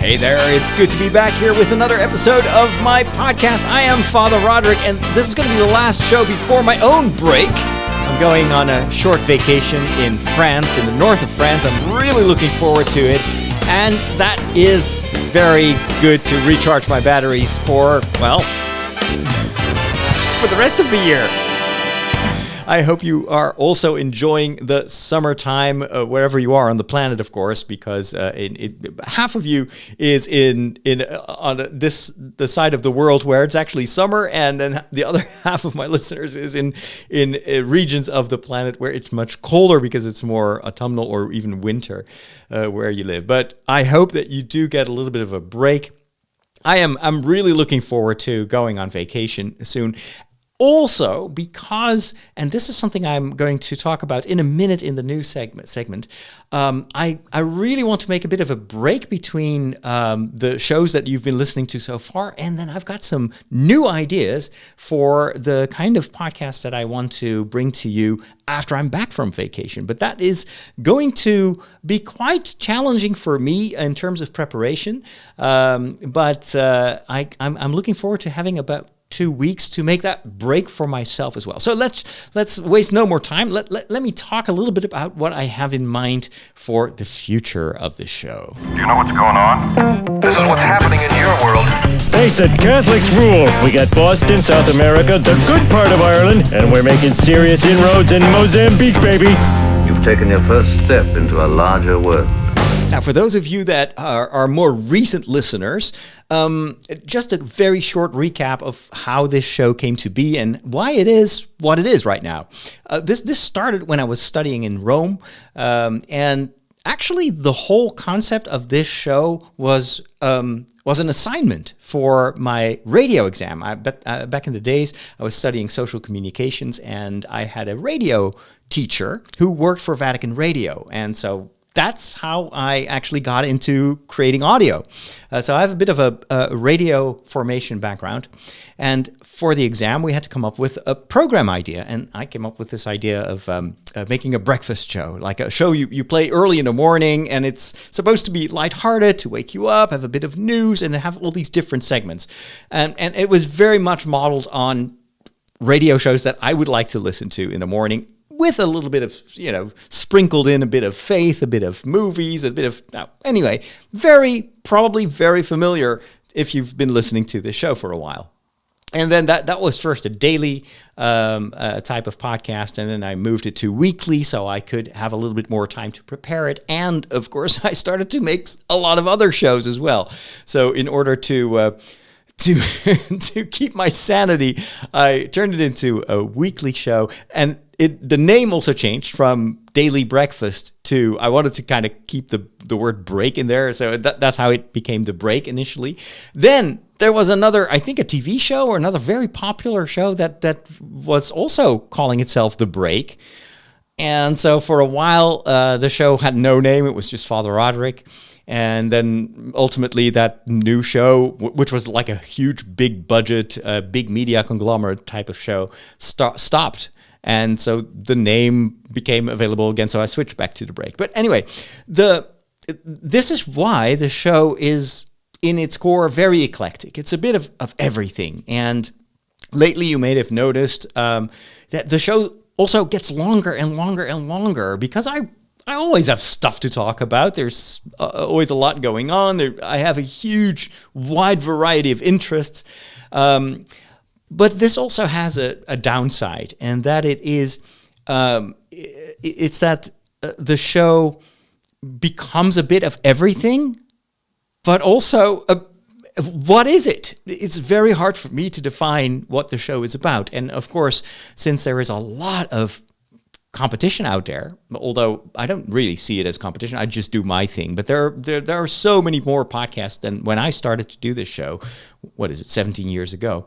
Hey there, it's good to be back here with another episode of my podcast. I am Father Roderick, and this is going to be the last show before my own break. I'm going on a short vacation in France, in the north of France. I'm really looking forward to it, and that is very good to recharge my batteries for, well, for the rest of the year. I hope you are also enjoying the summertime wherever you are on the planet, of course, because half of you is on the side of the world where it's actually summer, and then the other half of my listeners is in regions of the planet where it's much colder because it's more autumnal or even winter where you live. But I hope that you do get a little bit of a break. I'm really looking forward to going on vacation soon. Also, because, and this is something I'm going to talk about in a minute in the news segment, I really want to make a bit of a break between the shows that you've been listening to so far, and then I've got some new ideas for the kind of podcast that I want to bring to you after I'm back from vacation. But that is going to be quite challenging for me in terms of preparation, but I'm looking forward to having about 2 weeks to make that break for myself as well. So let's waste no more time. Let me talk a little bit about what I have in mind for the future of the show. Do you know what's going on? This is what's happening in your world. Face it, Catholics rule. We got Boston, South America, the good part of Ireland, and we're making serious inroads in Mozambique, baby. You've taken your first step into a larger world. Now, for those of you that are more recent listeners, just a very short recap of how this show came to be and why it is what it is right now. This started when I was studying in Rome, and actually the whole concept of this show was an assignment for my radio exam. Back in the days, I was studying social communications, and I had a radio teacher who worked for Vatican Radio, and so that's how I actually got into creating audio. So I have a bit of a radio formation background. And for the exam, we had to come up with a program idea. And I came up with this idea of making a breakfast show, like a show you play early in the morning, and it's supposed to be lighthearted, to wake you up, have a bit of news, and have all these different segments. And it was very much modeled on radio shows that I would like to listen to in the morning, with a little bit of, sprinkled in a bit of faith, a bit of movies, a bit of, anyway, probably very familiar if you've been listening to this show for a while. And then that was first a daily type of podcast, and then I moved it to weekly so I could have a little bit more time to prepare it. And, of course, I started to make a lot of other shows as well. So in order to keep my sanity, I turned it into a weekly show, and the name also changed from Daily Breakfast to, I wanted to kind of keep the word break in there, so that's how it became The Break initially. Then there was another, I think a TV show or another very popular show that was also calling itself The Break. And so for a while, the show had no name, it was just Father Roderick. And then ultimately that new show, which was like a huge, big budget, big media conglomerate type of show, stopped. And so the name became available again, so I switched back to The Break. But anyway, this is why the show is, in its core, very eclectic. It's a bit of everything. And lately you may have noticed that the show also gets longer and longer and longer because I always have stuff to talk about. There's always a lot going on. I have a huge, wide variety of interests. But this also has a downside, and that it's that the show becomes a bit of everything, but also what is it? It's very hard for me to define what the show is about. And of course, since there is a lot of competition out there, although I don't really see it as competition, I just do my thing. But there are so many more podcasts than when I started to do this show. What is it, 17 years ago?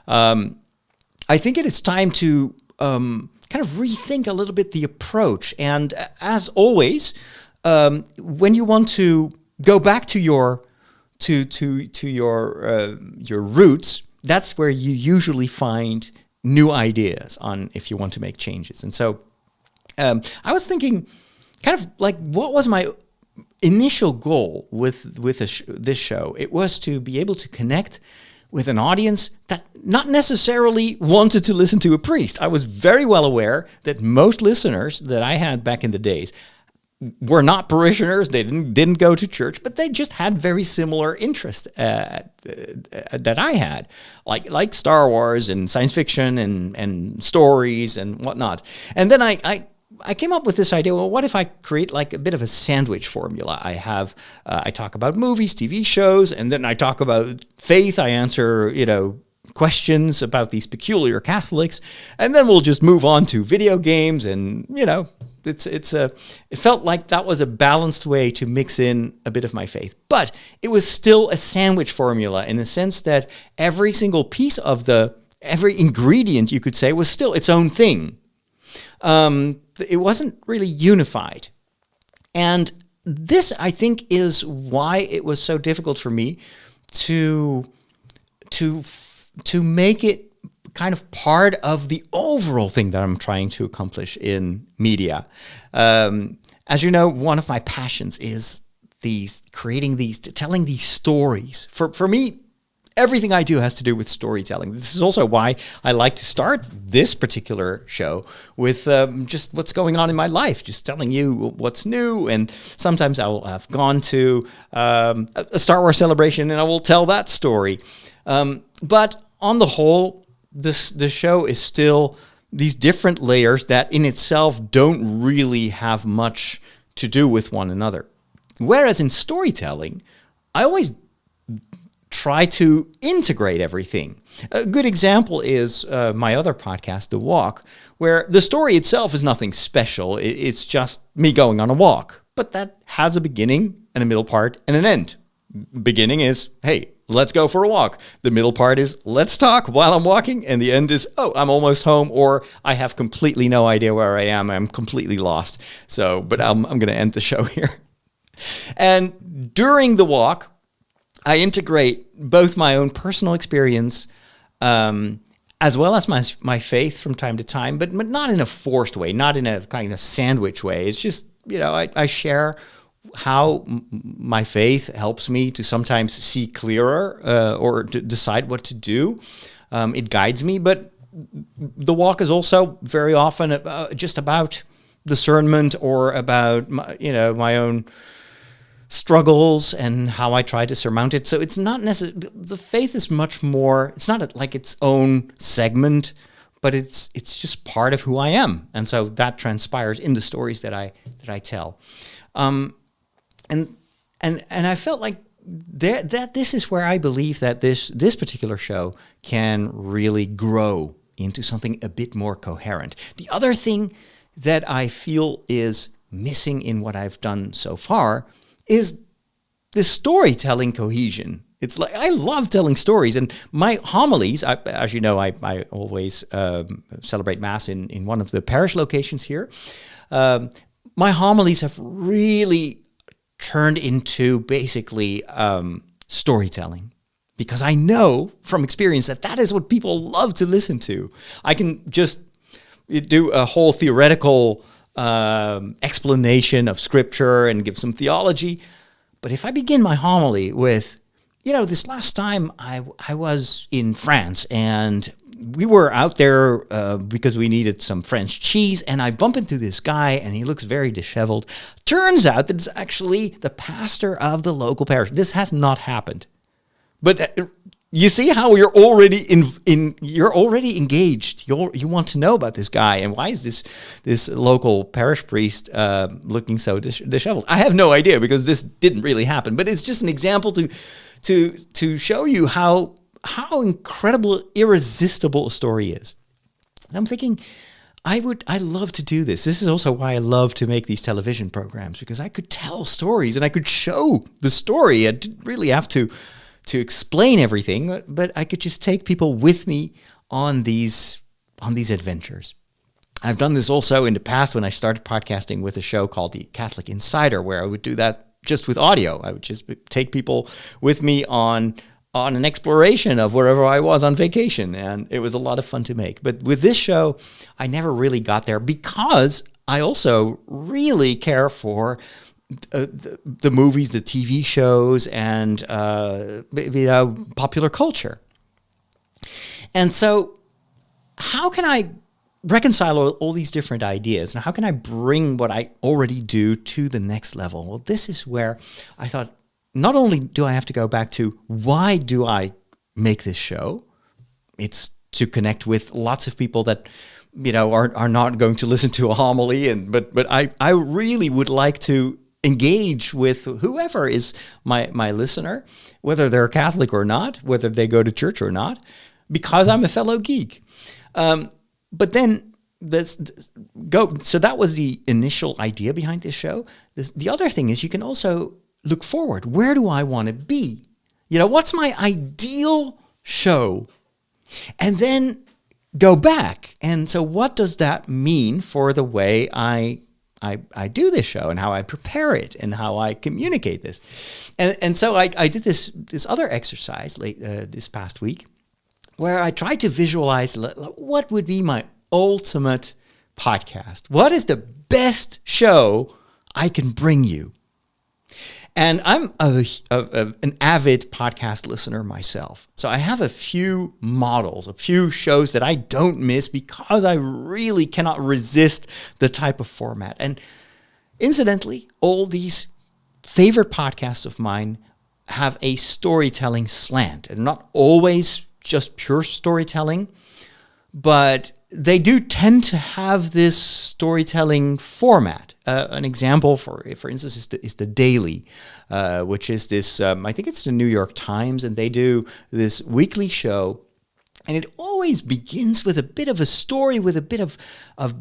I think it is time to kind of rethink a little bit the approach. And as always, when you want to go back to your roots, that's where you usually find new ideas on if you want to make changes. And so I was thinking kind of like, what was my initial goal with this show, it was to be able to connect with an audience that not necessarily wanted to listen to a priest. I was very well aware that most listeners that I had back in the days were not parishioners. They didn't go to church, but they just had very similar interests that I had, like Star Wars and science fiction and stories and whatnot. And then I came up with this idea. Well, what if I create like a bit of a sandwich formula? I talk about movies, TV shows, and then I talk about faith. I answer, questions about these peculiar Catholics, and then we'll just move on to video games. And it felt like that was a balanced way to mix in a bit of my faith, but it was still a sandwich formula in the sense that every single piece of every ingredient, you could say, was still its own thing. It wasn't really unified. And this, I think, is why it was so difficult for me to make it kind of part of the overall thing that I'm trying to accomplish in media. As you know, one of my passions is telling these stories. For me, everything I do has to do with storytelling. This is also why I like to start this particular show with just what's going on in my life, just telling you what's new. And sometimes I will have gone to a Star Wars celebration and I will tell that story. But on the whole, the show is still these different layers that in itself don't really have much to do with one another. Whereas in storytelling, I always try to integrate everything. A good example is my other podcast, The Walk, where the story itself is nothing special. It's just me going on a walk. But that has a beginning and a middle part and an end. Beginning is, hey, let's go for a walk. The middle part is, let's talk while I'm walking. And the end is, oh, I'm almost home, or I have completely no idea where I am. I'm completely lost. But I'm going to end the show here. And during the walk, I integrate both my own personal experience as well as my faith from time to time, but not in a forced way, not in a kind of sandwich way. It's just, I share how my faith helps me to sometimes see clearer or to decide what to do. It guides me, but the walk is also very often just about discernment or about my own struggles and how I try to surmount it. So it's not necessarily, the faith is much more, it's not like its own segment, but it's just part of who I am. And so that transpires in the stories that I tell. And I felt like that this is where I believe that this particular show can really grow into something a bit more coherent. The other thing that I feel is missing in what I've done so far is the storytelling cohesion. It's like, I love telling stories, and my homilies, as you know, I always celebrate Mass in one of the parish locations here. My homilies have really turned into basically storytelling, because I know from experience that is what people love to listen to. I can just do a whole theoretical explanation of scripture and give some theology. But if I begin my homily with, this last time I was in France and we were out there because we needed some French cheese, and I bump into this guy and he looks very disheveled. Turns out that it's actually the pastor of the local parish. This has not happened. But you see how you're already you're already engaged. You want to know about this guy, and why is this local parish priest looking so disheveled? I have no idea, because this didn't really happen. But it's just an example to show you how incredible, irresistible a story is. And I'm thinking, I love to do this. This is also why I love to make these television programs, because I could tell stories and I could show the story. I didn't really have to explain everything, but I could just take people with me on these adventures. I've done this also in the past when I started podcasting with a show called The Catholic Insider, where I would do that just with audio. I would just take people with me on an exploration of wherever I was on vacation, and it was a lot of fun to make. But with this show, I never really got there, because I also really care for the movies, the TV shows, and popular culture. And so, how can I reconcile all these different ideas, and how can I bring what I already do to the next level? Well, this is where I thought, not only do I have to go back to why do I make this show? It's to connect with lots of people that are not going to listen to a homily, but I really would like to engage with whoever is my listener, whether they're Catholic or not, whether they go to church or not, because I'm a fellow geek. But then so that was the initial idea behind this show. The other thing is you can also look forward. Where do I want to be? What's my ideal show? And then go back. And so what does that mean for the way I do this show and how I prepare it and how I communicate this? And so I did this other exercise this past week where I tried to visualize what would be my ultimate podcast. What is the best show I can bring you? And I'm an avid podcast listener myself. So I have a few models, a few shows that I don't miss because I really cannot resist the type of format. And incidentally, all these favorite podcasts of mine have a storytelling slant, and not always just pure storytelling, but they do tend to have this storytelling format. An example, for instance, is the Daily, which is this, I think it's the New York Times, and they do this weekly show, and it always begins with a bit of a story, with a bit of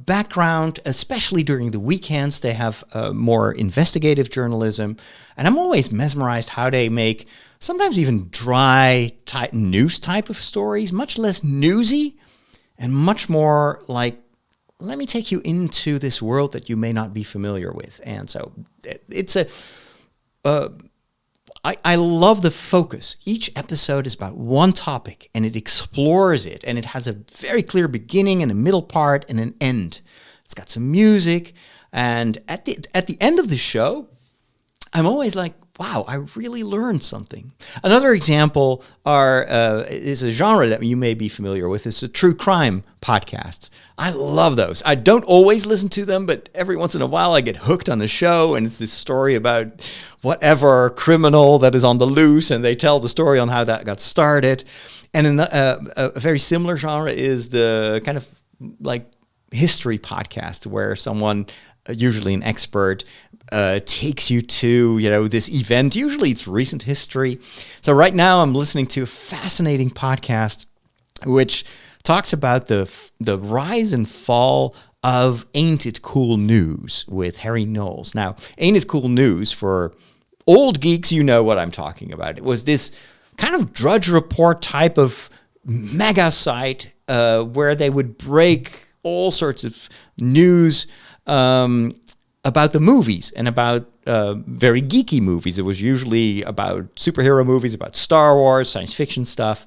background, especially during the weekends. They have more investigative journalism, and I'm always mesmerized how they make sometimes even dry type news type of stories, much less newsy, and much more like, let me take you into this world that you may not be familiar with. And so it's I love the focus. Each episode is about one topic, and it explores it, and it has a very clear beginning and a middle part and an end. It's got some music, and at the end of the show, I'm always like, wow, I really learned something. Another example is a genre that you may be familiar with. It's a true crime podcast. I love those. I don't always listen to them, but every once in a while I get hooked on a show, and it's this story about whatever criminal that is on the loose, and they tell the story on how that got started. And a very similar genre is the kind of like history podcast, where someone, usually an expert, takes you to this event. Usually it's recent history. So right now I'm listening to a fascinating podcast which talks about the rise and fall of Ain't It Cool News with Harry Knowles. Now, Ain't It Cool News, for old geeks, you know what I'm talking about. It was this kind of Drudge Report type of mega site where they would break all sorts of news about the movies, and about very geeky movies. It was usually about superhero movies, about Star Wars, science fiction stuff.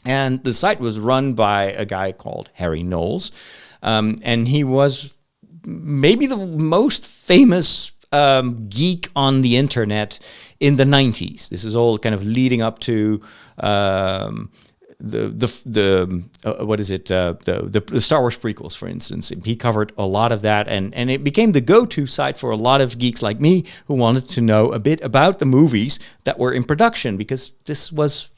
And the site was run by a guy called Harry Knowles. And he was maybe the most famous geek on the internet in the 90s. This is all kind of leading up to the Star Wars prequels, for instance. He covered a lot of that, and it became the go-to site for a lot of geeks like me who wanted to know a bit about the movies that were in production, because this was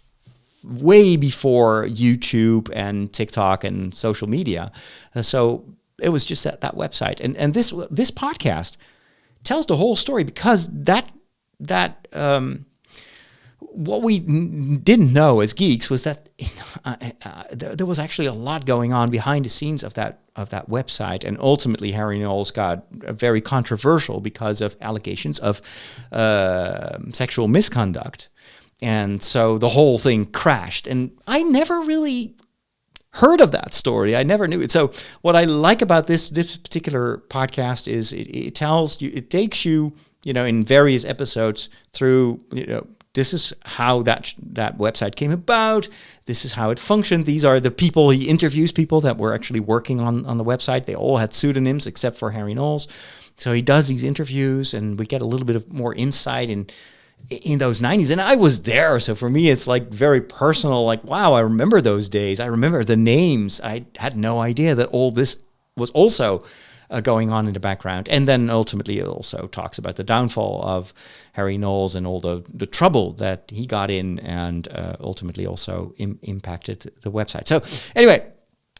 way before YouTube and TikTok and social media. So it was just that website. And this podcast tells the whole story, because that what we didn't know as geeks was that there was actually a lot going on behind the scenes of that website, and ultimately Harry Knowles got very controversial because of allegations of sexual misconduct, and so the whole thing crashed. And I never really heard of that story. I never knew it. So what I like about this particular podcast is it takes you, in various episodes through, this is how that website came about. This is how it functioned. These are the people. He interviews people that were actually working on the website. They all had pseudonyms except for Harry Knowles. So he does these interviews, and we get a little bit of more insight in those 90s. And I was there, so for me, it's like very personal. Like, wow, I remember those days. I remember the names. I had no idea that all this was also going on in the background. And then ultimately it also talks about the downfall of Harry Knowles and all the trouble that he got in, and ultimately also impacted the website. So anyway,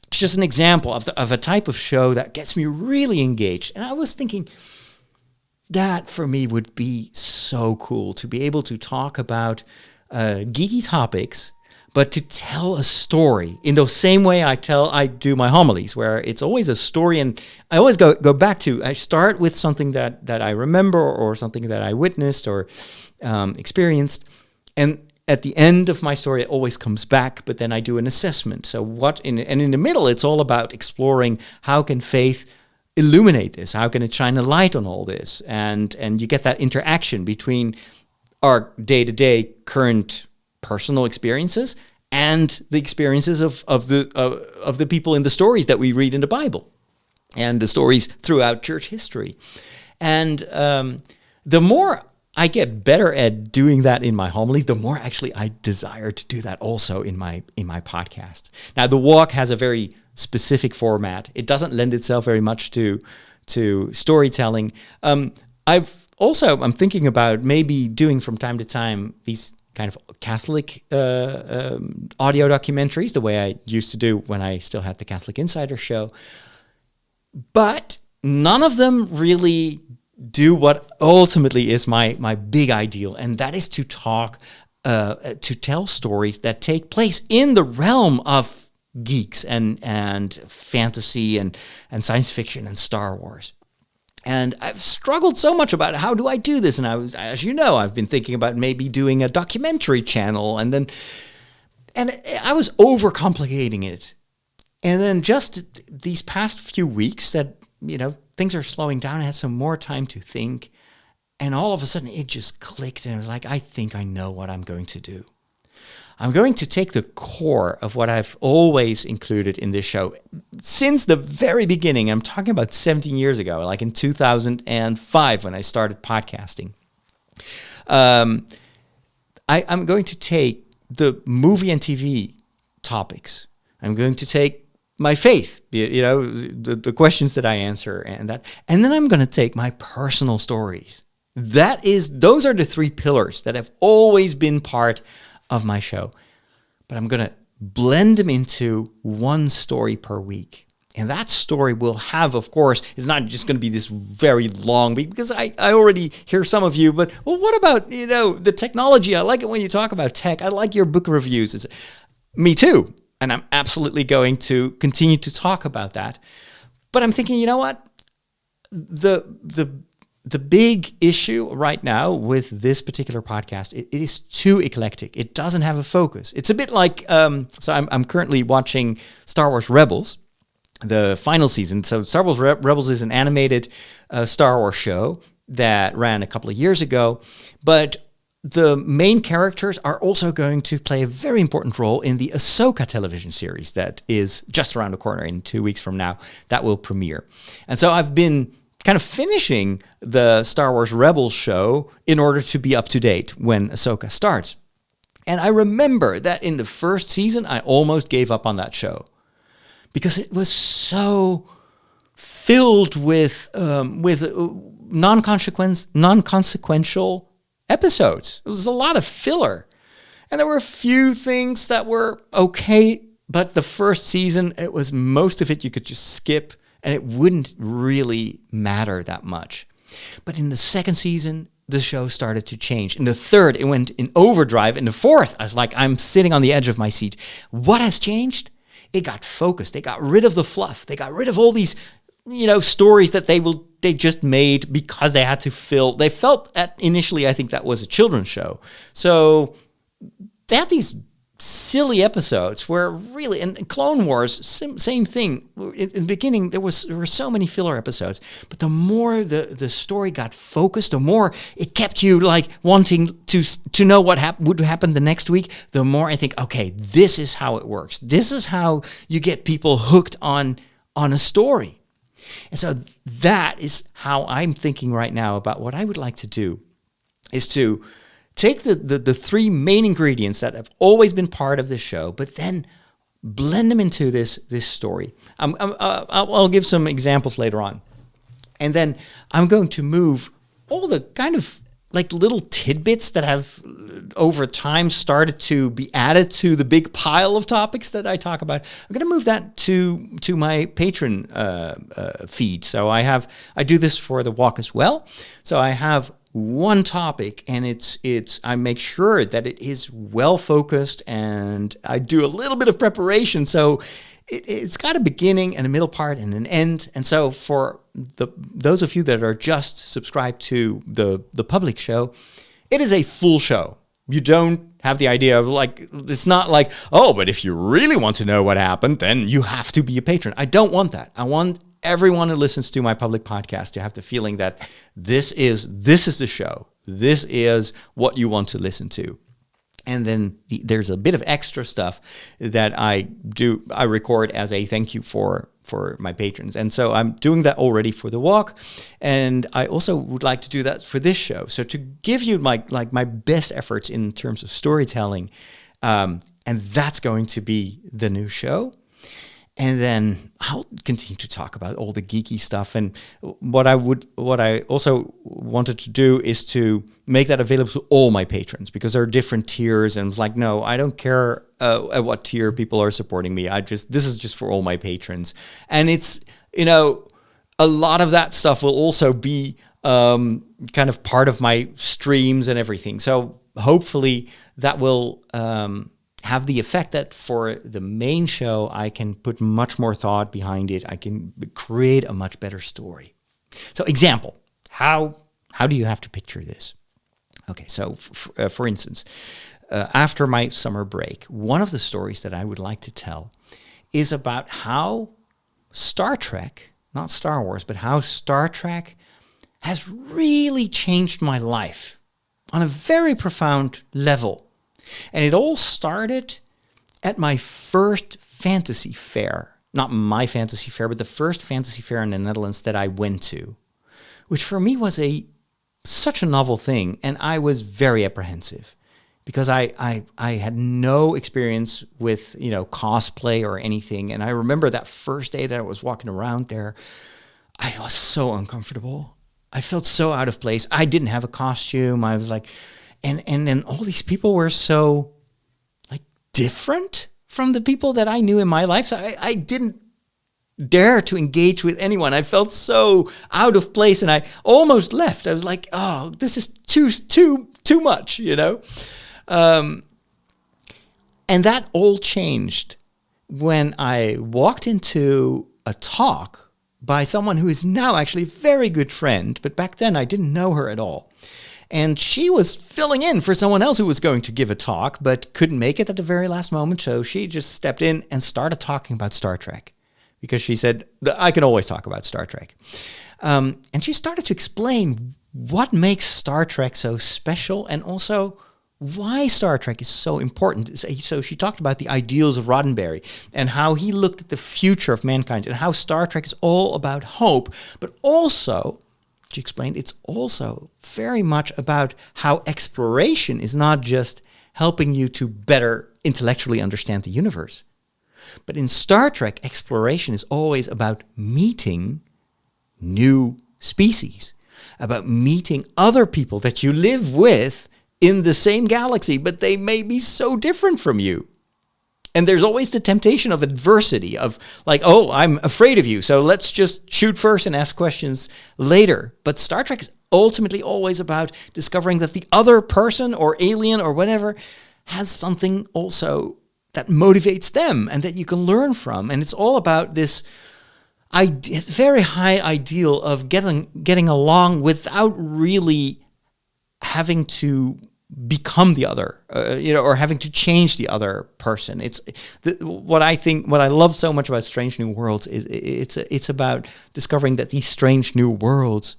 it's just an example of a type of show that gets me really engaged. And I was thinking that for me would be so cool to be able to talk about geeky topics, but to tell a story in the same way I do my homilies, where it's always a story. And I always go back to, I start with something that I remember or something that I witnessed or experienced. And at the end of my story, it always comes back, but then I do an assessment. So and in the middle, it's all about exploring how can faith illuminate this? How can it shine a light on all this? And you get that interaction between our day-to-day current personal experiences and the experiences of the people in the stories that we read in the Bible and the stories throughout church history. And the more I get better at doing that in my homilies, the more actually I desire to do that also in my podcast. Now, The Walk has a very specific format. It doesn't lend itself very much to storytelling. I'm thinking about maybe doing from time to time these kind of Catholic audio documentaries, the way I used to do when I still had the Catholic Insider show. But none of them really do what ultimately is my big ideal, and that is to tell stories that take place in the realm of geeks and fantasy and science fiction and Star Wars. And I've struggled so much about how do I do this? And as you know, I've been thinking about maybe doing a documentary channel, and I was overcomplicating it. And then just these past few weeks that, things are slowing down, I had some more time to think. And all of a sudden it just clicked, and I was like, I think I know what I'm going to do. I'm going to take the core of what I've always included in this show since the very beginning. I'm talking about 17 years ago, like in 2005 when I started podcasting. I'm going to take the movie and TV topics. I'm going to take my faith, the questions that I answer and then I'm going to take my personal stories. Those are the three pillars that have always been part of my show, but I'm going to blend them into one story per week. And that story will have, of course, it's not just going to be this very long week, because I already hear some of you, but well, what about, the technology? I like it when you talk about tech. I like your book reviews. Me too. And I'm absolutely going to continue to talk about that. But I'm thinking, you know what? The big issue right now with this particular podcast, it is too eclectic. It doesn't have a focus. It's a bit like, so I'm currently watching Star Wars Rebels, the final season. So Star Wars Rebels is an animated Star Wars show that ran a couple of years ago, but the main characters are also going to play a very important role in the Ahsoka television series that is just around the corner in 2 weeks from now. That will premiere. And so I've been kind of finishing the Star Wars Rebels show in order to be up to date when Ahsoka starts. And I remember that in the first season, I almost gave up on that show because it was so filled with non-consequential episodes. It was a lot of filler. And there were a few things that were okay, but the first season, it was most of it you could just skip, and it wouldn't really matter that much. But in the second season, the show started to change. In the third, it went in overdrive. In the fourth, I was like, I'm sitting on the edge of my seat. What has changed? It got focused. They got rid of the fluff. They got rid of all these, stories that they just made because they had to fill. They felt initially, I think that was a children's show. So they had these silly episodes where really, and Clone Wars, same thing. In the beginning, there were so many filler episodes, but the more the story got focused, the more it kept you like wanting to know what would happen the next week. The more I think, okay, this is how it works. This is how you get people hooked on a story. And so that is how I'm thinking right now about what I would like to do, is to take the three main ingredients that have always been part of this show, but then blend them into this story. I'll give some examples later on. And then I'm going to move all the kind of like little tidbits that have over time started to be added to the big pile of topics that I talk about. I'm going to move that to my Patreon feed. So I do this for the walk as well. So I have one topic, and I make sure that it is well focused, and I do a little bit of preparation. So it's got a beginning and a middle part and an end. And so for those of you that are just subscribed to the public show, it is a full show. You don't have the idea of like, it's not like, oh, but if you really want to know what happened, then you have to be a patron. I don't want that. I want everyone who listens to my public podcast to have the feeling that this is the show. This is what you want to listen to. And then there's a bit of extra stuff that I record as a thank you for my patrons. And so I'm doing that already for the walk. And I also would like to do that for this show. So to give you my best efforts in terms of storytelling, and that's going to be the new show. And then I'll continue to talk about all the geeky stuff. And what I also wanted to do is to make that available to all my patrons, because there are different tiers. And it's like, no, I don't care at what tier people are supporting me. This is just for all my patrons. And it's, a lot of that stuff will also be kind of part of my streams and everything. So hopefully that will have the effect that for the main show, I can put much more thought behind it. I can create a much better story. So example, how do you have to picture this? Okay, so for instance, after my summer break, one of the stories that I would like to tell is about how Star Trek, not Star Wars, but how Star Trek has really changed my life on a very profound level. And it all started at my first fantasy fair. Not my fantasy fair, but the first fantasy fair in the Netherlands that I went to, which for me was such a novel thing. And I was very apprehensive because I had no experience with, cosplay or anything. And I remember that first day that I was walking around there, I was so uncomfortable. I felt so out of place. I didn't have a costume. I was like... And then all these people were so different from the people that I knew in my life. So I didn't dare to engage with anyone. I felt so out of place, and I almost left. I was like, oh, this is too much, And that all changed when I walked into a talk by someone who is now actually a very good friend, but back then I didn't know her at all. And she was filling in for someone else who was going to give a talk, but couldn't make it at the very last moment. So she just stepped in and started talking about Star Trek, because she said, I can always talk about Star Trek. And she started to explain what makes Star Trek so special, and also why Star Trek is so important. So she talked about the ideals of Roddenberry and how he looked at the future of mankind, and how Star Trek is all about hope, but also... She explained it's also very much about how exploration is not just helping you to better intellectually understand the universe, but in Star Trek, exploration is always about meeting new species, about meeting other people that you live with in the same galaxy, but they may be so different from you. And there's always the temptation of adversity, of like, oh, I'm afraid of you, so let's just shoot first and ask questions later. But Star Trek is ultimately always about discovering that the other person or alien or whatever has something also that motivates them and that you can learn from. And it's all about this very high ideal of getting along without really having to become the other, or having to change the other person. It's what I love so much about Strange New Worlds is it's about discovering that these strange new worlds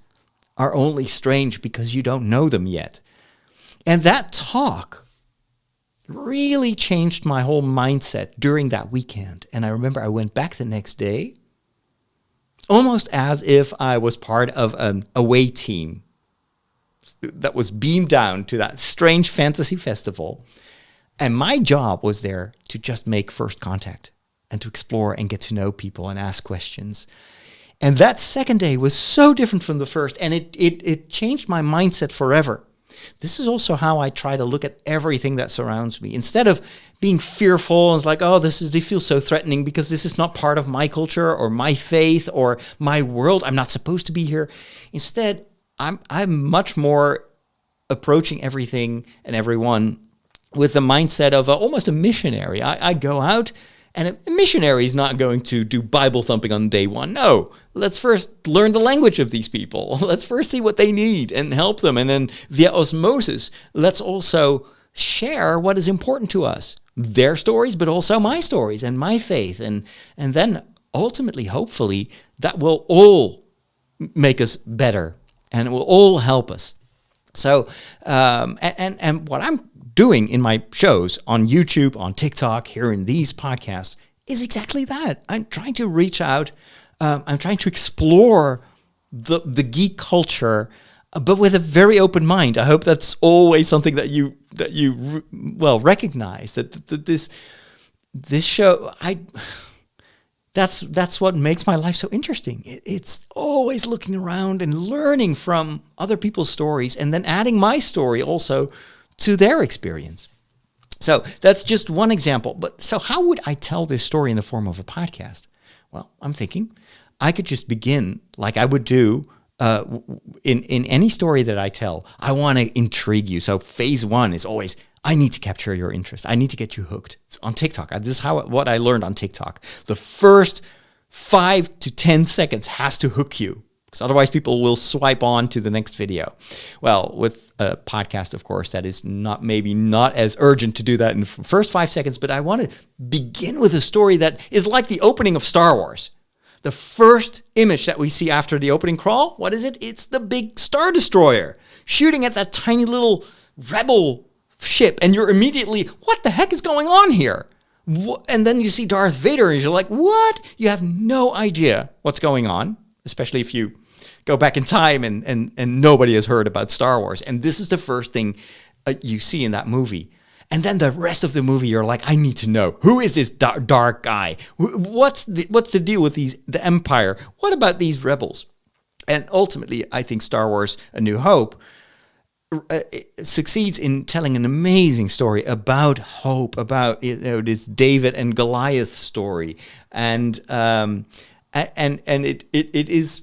are only strange because you don't know them yet. And that talk really changed my whole mindset during that weekend. And I remember I went back the next day almost as if I was part of an away team that was beamed down to that strange fantasy festival. And my job was there to just make first contact and to explore and get to know people and ask questions. And that second day was so different from the first, and it changed my mindset forever. This is also how I try to look at everything that surrounds me. Instead of being fearful and it's like, oh, they feel so threatening because this is not part of my culture or my faith or my world. I'm not supposed to be here. Instead, I'm much more approaching everything and everyone with the mindset of almost a missionary. I go out, and a missionary is not going to do Bible thumping on day one. No, let's first learn the language of these people. Let's first see what they need and help them. And then via osmosis, let's also share what is important to us. Their stories, but also my stories and my faith. And then ultimately, hopefully, that will all make us better and it will all help us. So, and what I'm doing in my shows on YouTube, on TikTok, here in these podcasts is exactly that. I'm trying to reach out. I'm trying to explore the geek culture, but with a very open mind. I hope that's always something that you recognize that this show. That's what makes my life so interesting. It's always looking around and learning from other people's stories, and then adding my story also to their experience. So that's just one example. But so how would I tell this story in the form of a podcast? Well, I'm thinking I could just begin like I would do in any story that I tell. I want to intrigue you. So phase one is always, I need to capture your interest. I need to get you hooked. It's on TikTok. This is what I learned on TikTok. The first 5 to 10 seconds has to hook you, because otherwise people will swipe on to the next video. Well, with a podcast, of course, that is maybe not as urgent to do that in the first 5 seconds, but I want to begin with a story that is like the opening of Star Wars. The first image that we see after the opening crawl, what is it? It's the big Star Destroyer shooting at that tiny little rebel ship, and you're immediately, what the heck is going on here? And then you see Darth Vader, and you're like, what? You have no idea what's going on, especially if you go back in time and nobody has heard about Star Wars. And this is the first thing you see in that movie. And then the rest of the movie, you're like, I need to know, who is this dark guy? What's the deal with the Empire? What about these rebels? And ultimately, I think Star Wars: A New Hope succeeds in telling an amazing story about hope, about this David and Goliath story, and it is,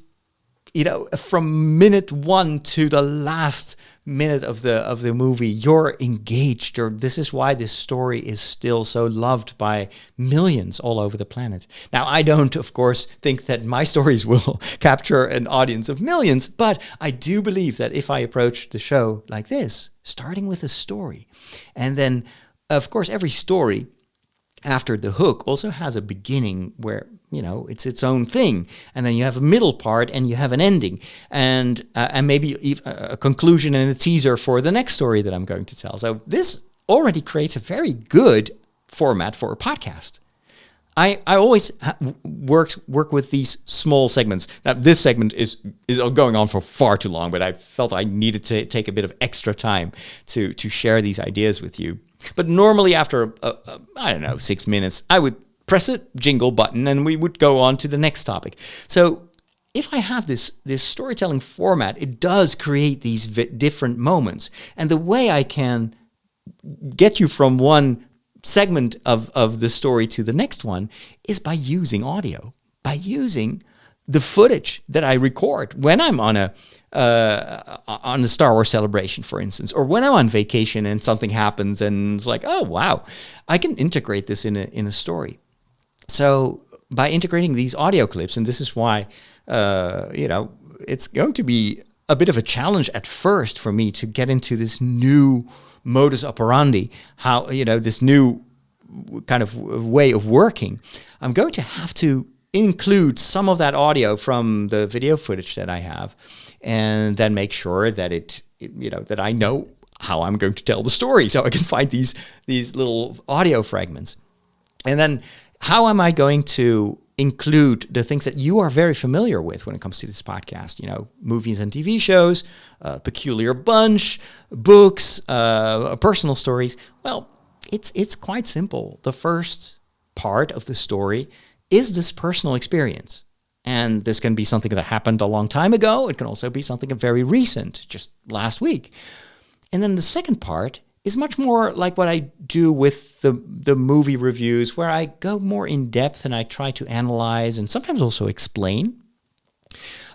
from minute one to the last minute of the movie, you're engaged. This is why this story is still so loved by millions all over the planet. Now, I don't, of course, think that my stories will capture an audience of millions, but I do believe that if I approach the show like this, starting with a story, and then, of course, every story after the hook also has a beginning where, it's its own thing. And then you have a middle part and you have an ending and maybe even a conclusion and a teaser for the next story that I'm going to tell. So this already creates a very good format for a podcast. I always work with these small segments. Now, this segment is going on for far too long, but I felt I needed to take a bit of extra time to share these ideas with you. But normally after, 6 minutes, I would press a jingle button and we would go on to the next topic. So if I have this storytelling format, it does create these different moments. And the way I can get you from one segment of the story to the next one is by using audio, by using the footage that I record when I'm on the Star Wars celebration, for instance, or when I'm on vacation and something happens and it's like, oh, wow, I can integrate this in a story. So by integrating these audio clips, and this is why, it's going to be a bit of a challenge at first for me to get into this new modus operandi, this new kind of way of working. I'm going to have to include some of that audio from the video footage that I have, and then make sure that that I know how I'm going to tell the story, so I can find these little audio fragments. And then how am I going to include the things that you are very familiar with when it comes to this podcast. Movies and TV shows, Peculiar Bunch, books, personal stories. Well, it's quite simple. The first part of the story is this personal experience. And this can be something that happened a long time ago. It can also be something very recent, just last week. And then the second part is much more like what I do with the movie reviews, where I go more in depth and I try to analyze and sometimes also explain.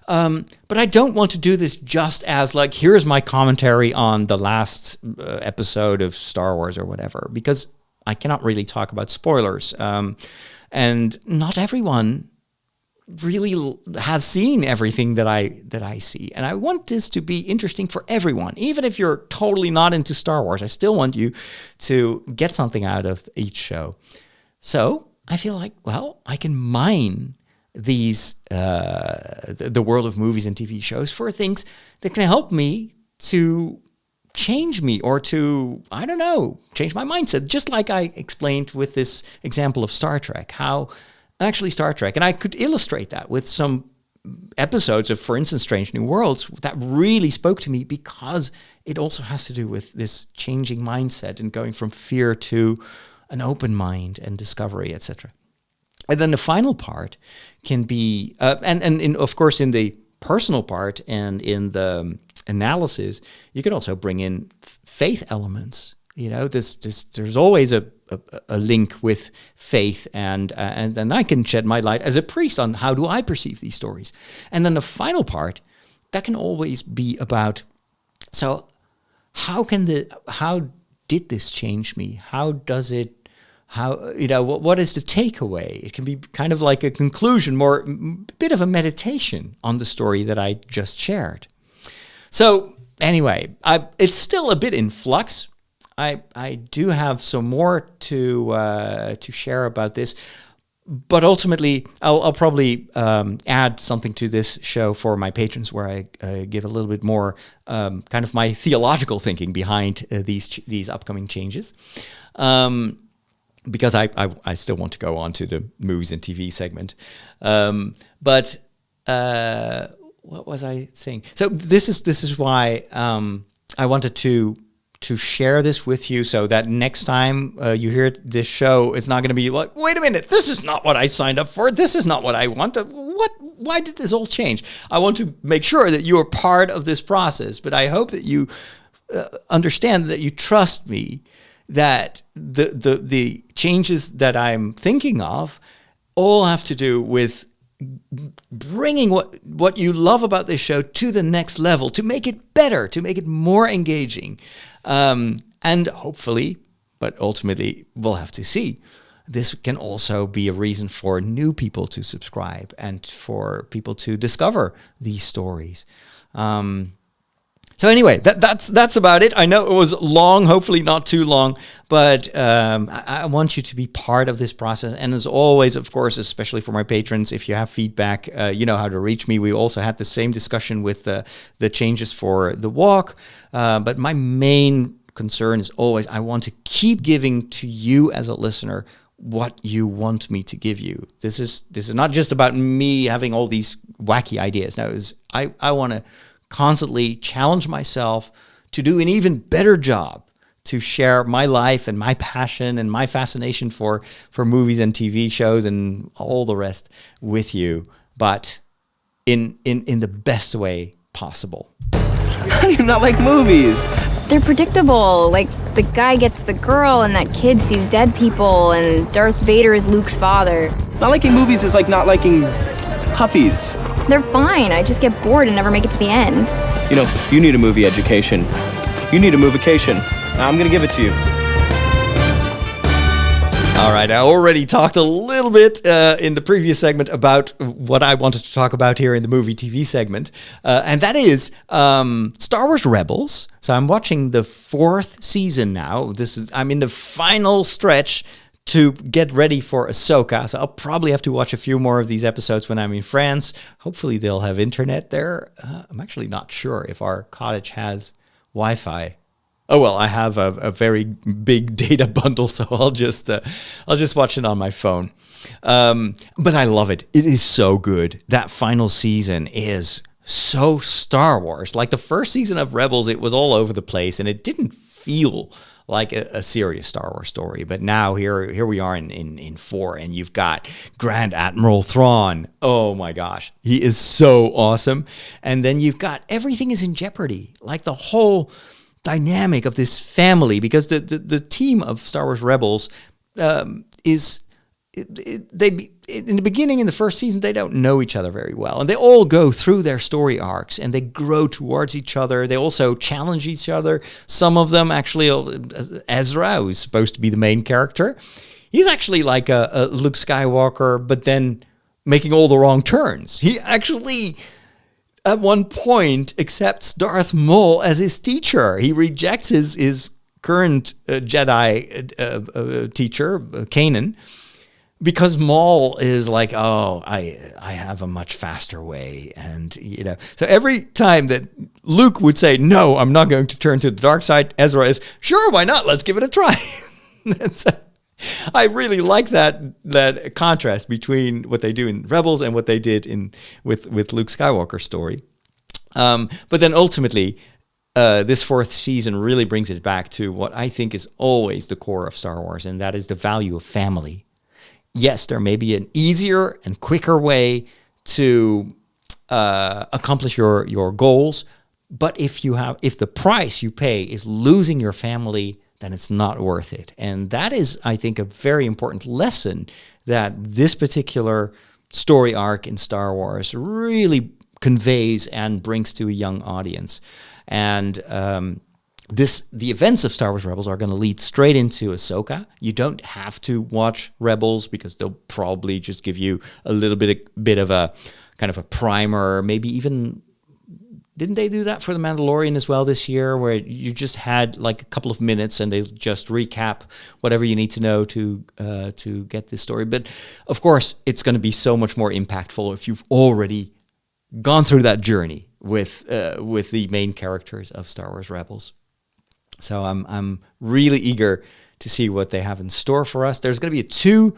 But I don't want to do this just as like, here's my commentary on the last episode of Star Wars or whatever, because I cannot really talk about spoilers. And not everyone really has seen everything that I see. And I want this to be interesting for everyone. Even if you're totally not into Star Wars, I still want you to get something out of each show. So I feel like, well, I can mine these, the world of movies and TV shows for things that can help me to change me or to, I don't know, change my mindset. Just like I explained with this example of Star Trek, how actually Star Trek, and I could illustrate that with some episodes of, for instance, Strange New Worlds, that really spoke to me because it also has to do with this changing mindset and going from fear to an open mind and discovery, etc. And then the final part can be, of course, in the personal part and in the analysis, you can also bring in faith elements. There's always a link with faith, and then I can shed my light as a priest on how do I perceive these stories. And then the final part, that can always be about, so how did this change me? What is the takeaway? It can be kind of like a conclusion, more a bit of a meditation on the story that I just shared. So anyway, it's still a bit in flux. I do have some more to share about this, but ultimately I'll probably add something to this show for my patrons, where I give a little bit more kind of my theological thinking behind these upcoming changes, because I still want to go on to the movies and TV segment, but what was I saying? So this is why I wanted to share this with you, so that next time you hear this show, it's not going to be like, wait a minute, this is not what I signed up for. This is not what I want. Why did this all change? I want to make sure that you are part of this process, but I hope that you understand, that you trust me, that the changes that I'm thinking of all have to do with bringing what you love about this show to the next level, to make it better, to make it more engaging. And hopefully, but ultimately we'll have to see, this can also be a reason for new people to subscribe and for people to discover these stories. So anyway, that's about it. I know it was long, hopefully not too long, but I want you to be part of this process. And as always, of course, especially for my patrons, if you have feedback, you know how to reach me. We also had the same discussion with the changes for the walk. But my main concern is always, I want to keep giving to you as a listener what you want me to give you. This is not just about me having all these wacky ideas. No, I want to constantly challenge myself to do an even better job, to share my life and my passion and my fascination for movies and TV shows and all the rest with you, but in the best way possible. How do you not like movies? They're predictable. Like, the guy gets the girl and that kid sees dead people and Darth Vader is Luke's father. Not liking movies is like not liking puppies. They're fine. I just get bored and never make it to the end. You need a movie education. You need a movication. I'm gonna give it to you. All right, I already talked a little bit in the previous segment about what I wanted to talk about here in the movie TV segment, and that is Star Wars Rebels. So I'm watching the 4th season now. I'm in the final stretch to get ready for Ahsoka. So I'll probably have to watch a few more of these episodes when I'm in France. Hopefully they'll have internet there. I'm actually not sure if our cottage has Wi-Fi. Oh well, I have a very big data bundle, so I'll just watch it on my phone. But I love it. It is so good. That final season is so Star Wars. Like the first season of Rebels, it was all over the place, and it didn't feel like a serious Star Wars story. But now here we are in 4, and you've got Grand Admiral Thrawn. Oh my gosh, he is so awesome. And then you've got everything is in jeopardy. Like the whole dynamic of this family, because the team of Star Wars Rebels is they in the beginning, in the first season, they don't know each other very well, and they all go through their story arcs and they grow towards each other. They also challenge each other. Some of them actually, Ezra, who's supposed to be the main character, he's actually like a Luke Skywalker, but then making all the wrong turns. He actually, at one point, accepts Darth Maul as his teacher. He rejects his current Jedi teacher, Kanan, because Maul is like, oh, I have a much faster way. And, so every time that Luke would say, no, I'm not going to turn to the dark side, Ezra is, sure, why not? Let's give it a try. I really like that contrast between what they do in Rebels and what they did with Luke Skywalker's story. But then ultimately, this 4th season really brings it back to what I think is always the core of Star Wars, and that is the value of family. Yes, there may be an easier and quicker way to accomplish your goals, but if the price you pay is losing your family, then it's not worth it. And that is, I think, a very important lesson that this particular story arc in Star Wars really conveys and brings to a young audience. And the events of Star Wars Rebels are going to lead straight into Ahsoka. You don't have to watch Rebels because they'll probably just give you a little bit of a kind of a primer. Maybe even, didn't they do that for The Mandalorian as well this year, where you just had like a couple of minutes and they just recap whatever you need to know to get this story. But of course, it's going to be so much more impactful if you've already gone through that journey with the main characters of Star Wars Rebels. So I'm really eager to see what they have in store for us. There's going to be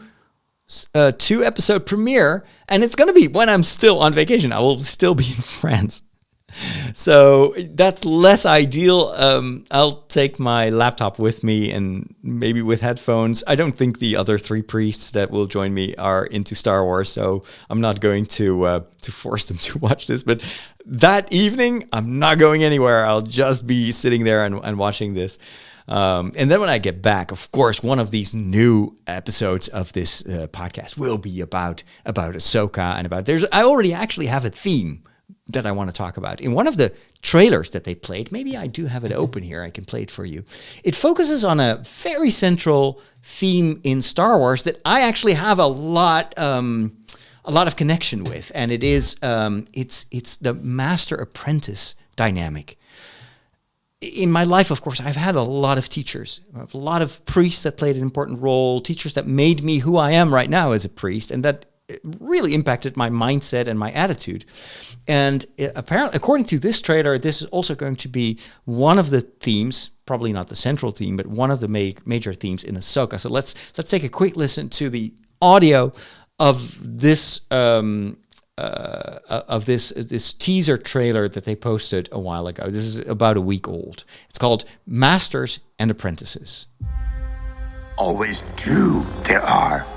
a 2 episode premiere, and it's going to be when I'm still on vacation. I will still be in France. So that's less ideal. I'll take my laptop with me and maybe with headphones. I don't think the other 3 priests that will join me are into Star Wars, so I'm not going to force them to watch this. But that evening, I'm not going anywhere. I'll just be sitting there and watching this. And then when I get back, of course, one of these new episodes of this podcast will be about Ahsoka and I already actually have a theme that I want to talk about. In one of the trailers that they played, maybe I do have it open here, I can play it for you. It focuses on a very central theme in Star Wars that I actually have a lot of connection with, and it is it's the master-apprentice dynamic. In my life, of course, I've had a lot of teachers, a lot of priests that played an important role, teachers that made me who I am right now as a priest, and that really impacted my mindset and my attitude. And apparently, according to this trailer, this is also going to be one of the themes, probably not the central theme, but one of the major themes in Ahsoka. So let's take a quick listen to the audio of this this teaser trailer that they posted a while ago. This is about a week old. It's called Masters and Apprentices. Always 2 there are,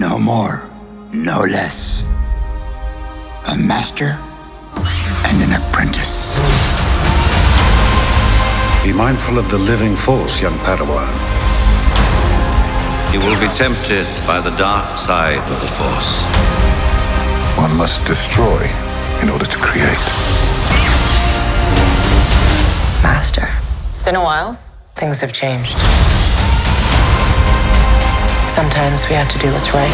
no more, no less. A master and an apprentice. Be mindful of the living force, young Padawan. You will be tempted by the dark side of the Force. One must destroy in order to create. Master. It's been a while. Things have changed. Sometimes we have to do what's right.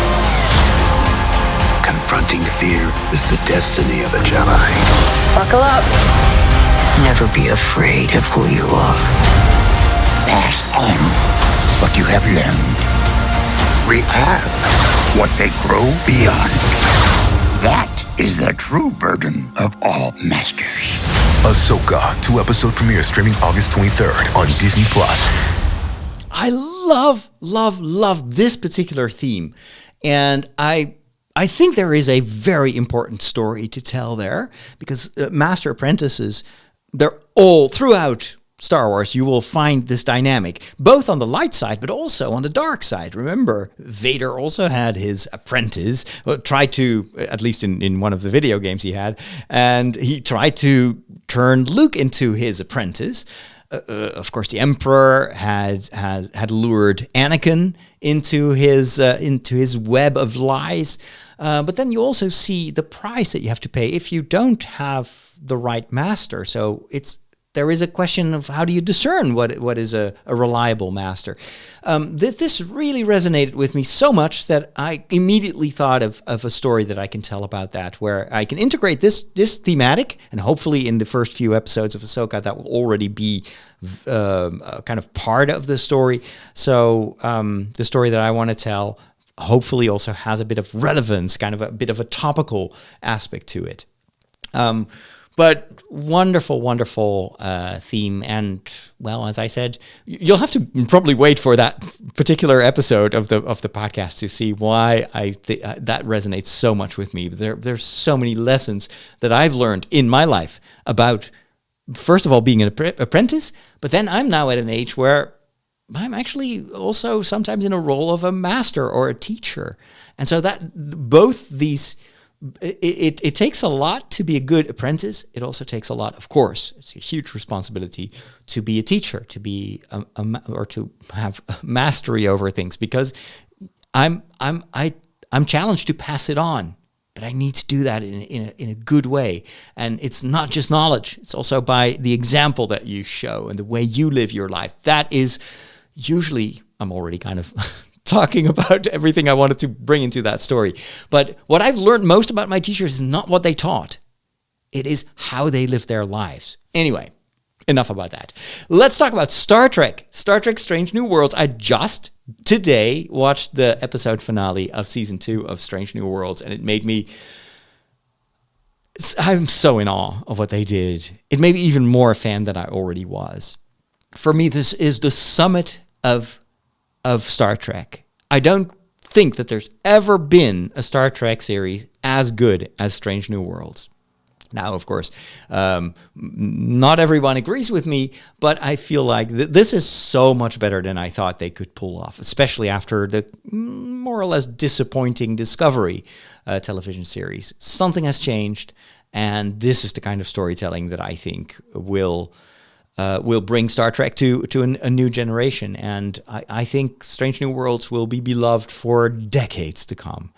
Confronting fear is the destiny of a Jedi. Buckle up. Never be afraid of who you are. Pass on what you have learned. React what they grow beyond. That is the true burden of all masters. Ahsoka 2-episode premiere streaming August 23rd on Disney+. I love this particular theme. And I think there is a very important story to tell there, because master apprentices, they're all throughout Star Wars. You will find this dynamic, both on the light side, but also on the dark side. Remember, Vader also had his apprentice, tried to, at least in one of the video games he had, and he tried to turn Luke into his apprentice. Of course, the Emperor had lured Anakin into his web of lies. But then you also see the price that you have to pay if you don't have the right master. So there is a question of how do you discern what is a reliable master. This really resonated with me so much that I immediately thought of a story that I can tell about that, where I can integrate this thematic, and hopefully in the first few episodes of Ahsoka that will already be kind of part of the story. So the story that I want to tell hopefully also has a bit of relevance, kind of a bit of a topical aspect to it. But wonderful theme. And, well, as I said, you'll have to probably wait for that particular episode of the podcast to see why that resonates so much with me. There's so many lessons that I've learned in my life about, first of all, being an apprentice, but then I'm now at an age where I'm actually also sometimes in a role of a master or a teacher. And so that both these... It takes a lot to be a good apprentice. It also takes a lot, of course, it's a huge responsibility to be a teacher, to be or to have mastery over things, because I'm challenged to pass it on, but I need to do that in a good way. And it's not just knowledge; it's also by the example that you show and the way you live your life. That is usually, I'm already kind of talking about everything I wanted to bring into that story. But what I've learned most about my teachers is not what they taught. It is how they live their lives. Anyway, enough about that. Let's talk about Star Trek. Star Trek Strange New Worlds. I just today watched the episode finale of season 2 of Strange New Worlds, and it made me... I'm so in awe of what they did. It made me even more a fan than I already was. For me, this is the summit of Star Trek. I don't think that there's ever been a Star Trek series as good as Strange New Worlds. Now, of course, not everyone agrees with me, but I feel like this is so much better than I thought they could pull off, especially after the more or less disappointing Discovery television series. Something has changed, and this is the kind of storytelling that I think will bring Star Trek to a new generation. And I think Strange New Worlds will be beloved for decades to come.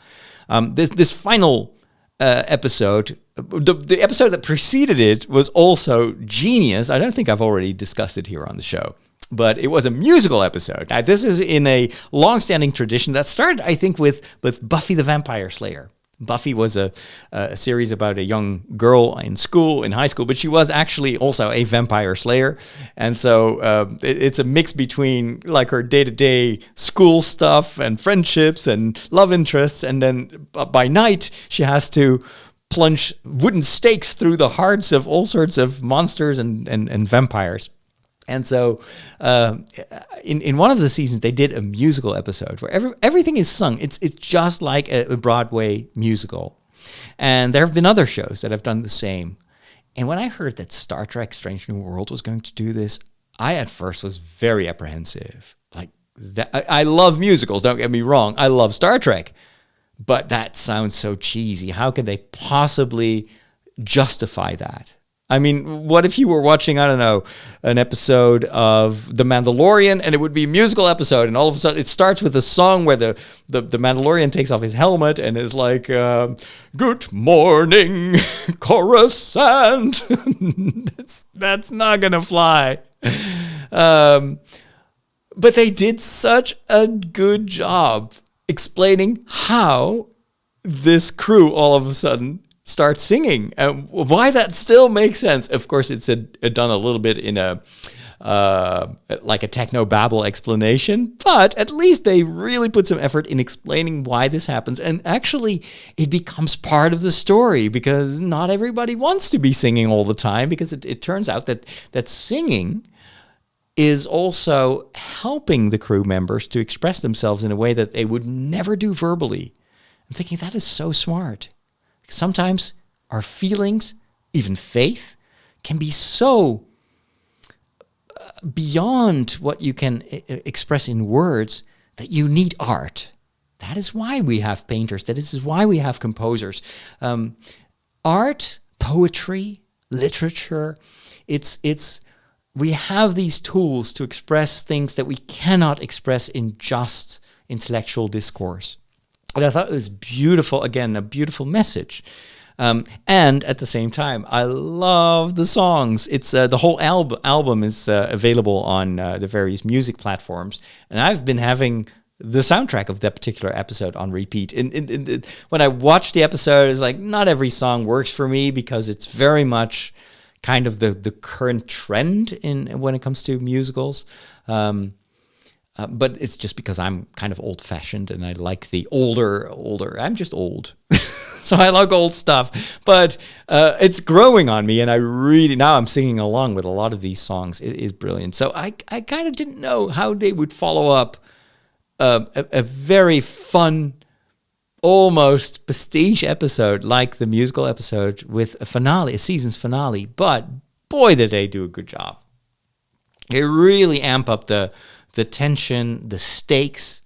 This final episode, the episode that preceded it was also genius. I don't think I've already discussed it here on the show, but it was a musical episode. Now, this is in a long-standing tradition that started, I think, with Buffy the Vampire Slayer. Buffy was a series about a young girl in high school, but she was actually also a vampire slayer. And so it's a mix between like her day-to-day school stuff and friendships and love interests. And then by night, she has to plunge wooden stakes through the hearts of all sorts of monsters and vampires. And so in one of the seasons, they did a musical episode where everything is sung. It's just like a Broadway musical. And there have been other shows that have done the same. And when I heard that Star Trek Strange New World was going to do this, I at first was very apprehensive. Like, I love musicals, don't get me wrong. I love Star Trek. But that sounds so cheesy. How could they possibly justify that? I mean, what if you were watching, I don't know, an episode of The Mandalorian, and it would be a musical episode, and all of a sudden it starts with a song where the Mandalorian takes off his helmet and is like, "Good morning, Coruscant." That's not going to fly. But they did such a good job explaining how this crew all of a sudden start singing and why that still makes sense. Of course, it's done a little bit in a like a techno-babble explanation, but at least they really put some effort in explaining why this happens. And actually, it becomes part of the story because not everybody wants to be singing all the time, because it turns out that singing is also helping the crew members to express themselves in a way that they would never do verbally. I'm thinking that is so smart. Sometimes our feelings, even faith, can be so beyond what you can express in words that you need art. That is why we have painters. That is why we have composers. Art, poetry, literature, we have these tools to express things that we cannot express in just intellectual discourse. And I thought it was beautiful, again, a beautiful message. And at the same time, I love the songs. It's the whole album is available on the various music platforms. And I've been having the soundtrack of that particular episode on repeat. And when I watched the episode, it's like not every song works for me because it's very much kind of the current trend when it comes to musicals. But it's just because I'm kind of old-fashioned and I like the older. I'm just old. So I like old stuff. But it's growing on me, and now I'm singing along with a lot of these songs. It is brilliant. So I kind of didn't know how they would follow up a very fun, almost prestige episode like the musical episode with a season's finale. But boy, did they do a good job. They really amp up the tension, the stakes,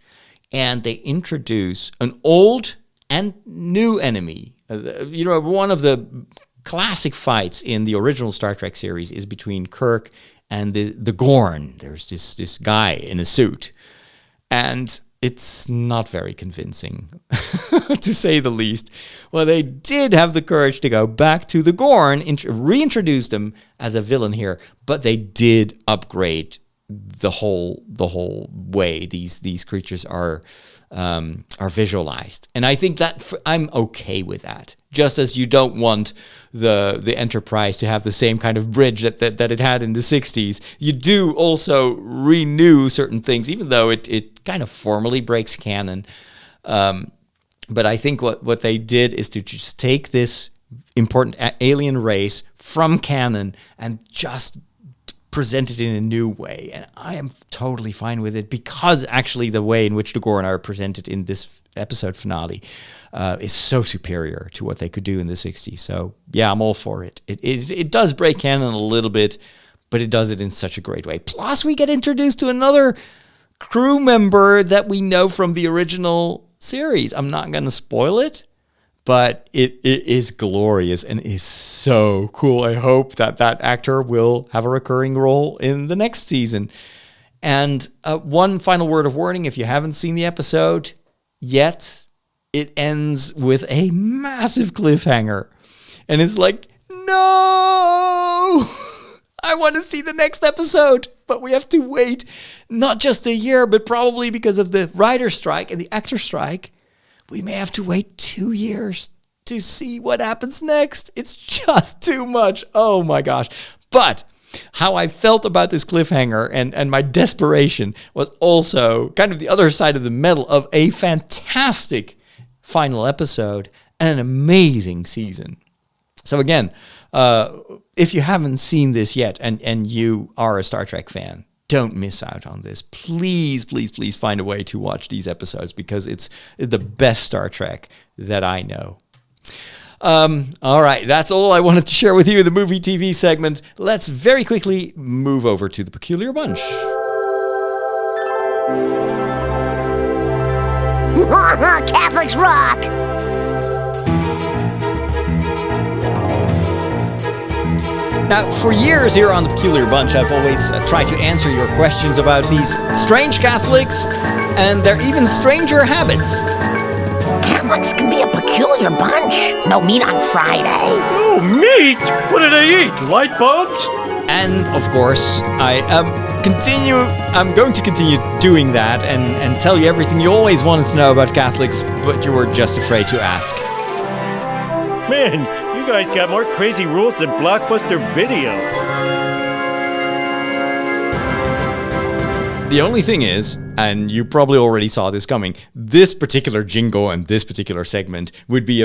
and they introduce an old and new enemy. One of the classic fights in the original Star Trek series is between Kirk and the Gorn. There's this guy in a suit, and it's not very convincing, to say the least. Well, they did have the courage to go back to the Gorn, reintroduce them as a villain here, but they did upgrade the whole way these creatures are visualized, and I think that I'm okay with that. Just as you don't want the Enterprise to have the same kind of bridge that it had in the 60s, you do also renew certain things, even though it kind of formally breaks canon. But I think what they did is to just take this important alien race from canon and just present it in a new way, and I am totally fine with it, because actually the way in which the Gorn are presented in this episode finale is so superior to what they could do in the 60s. So yeah, I'm all for it. It does break canon a little bit, but it does it in such a great way. Plus we get introduced to another crew member that we know from the original series. I'm not going to spoil it, but it is glorious and is so cool. I hope that actor will have a recurring role in the next season. And one final word of warning, if you haven't seen the episode yet, it ends with a massive cliffhanger. And it's like, no! I want to see the next episode, but we have to wait not just a year, but probably because of the writer's strike and the actor strike, we may have to wait 2 years to see what happens next. It's just too much. Oh my gosh. But how I felt about this cliffhanger and my desperation was also kind of the other side of the medal of a fantastic final episode and an amazing season. So again, if you haven't seen this yet and you are a Star Trek fan, don't miss out on this. Please, please, please find a way to watch these episodes, because it's the best Star Trek that I know. All right, that's all I wanted to share with you in the movie TV segment. Let's very quickly move over to the Peculiar Bunch. Catholics rock! Now, for years here on the Peculiar Bunch, I've always tried to answer your questions about these strange Catholics and their even stranger habits. Catholics can be a peculiar bunch. No meat on Friday. Oh, meat? What do they eat? Light bulbs? And, of course, I'm going to continue doing that and tell you everything you always wanted to know about Catholics, but you were just afraid to ask. Man, you guys got more crazy rules than Blockbuster Video. The only thing is, and you probably already saw this coming, this particular jingle and this particular segment would be,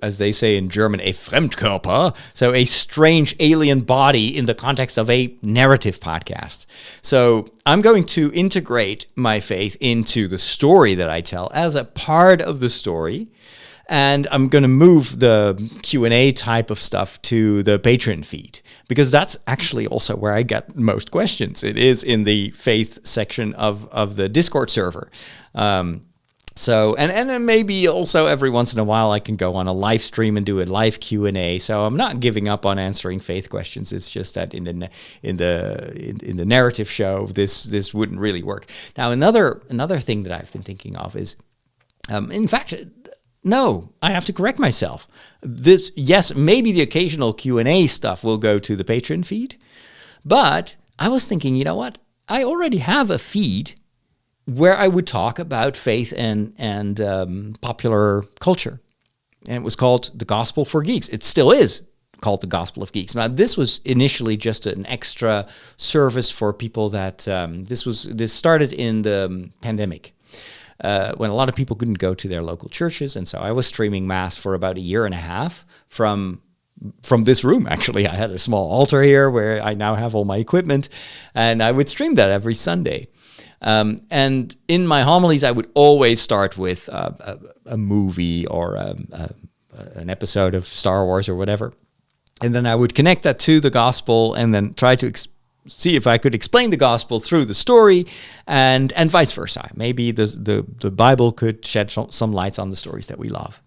as they say in German, a Fremdkörper, so a strange alien body in the context of a narrative podcast. So I'm going to integrate my faith into the story that I tell as a part of the story. And I'm going to move the Q&A type of stuff to the Patreon feed, because that's actually also where I get most questions. It is in the faith section of the Discord server. So then maybe also every once in a while I can go on a live stream and do a live Q&A. So I'm not giving up on answering faith questions. It's just that in the narrative show, this wouldn't really work. Now another thing that I've been thinking of is, in fact, no, I have to correct myself. Yes, maybe the occasional Q&A stuff will go to the Patreon feed, but I was thinking, you know what? I already have a feed where I would talk about faith and popular culture, and it was called The Gospel for Geeks. It still is called The Gospel of Geeks. Now, this was initially just an extra service for people that this started in the pandemic. When a lot of people couldn't go to their local churches. And so I was streaming Mass for about a year and a half from this room. Actually, I had a small altar here where I now have all my equipment, and I would stream that every Sunday. And in my homilies, I would always start with a movie or an episode of Star Wars or whatever. And then I would connect that to the gospel and then try to see if I could explain the gospel through the story, and vice versa. Maybe the Bible could shed some lights on the stories that we love.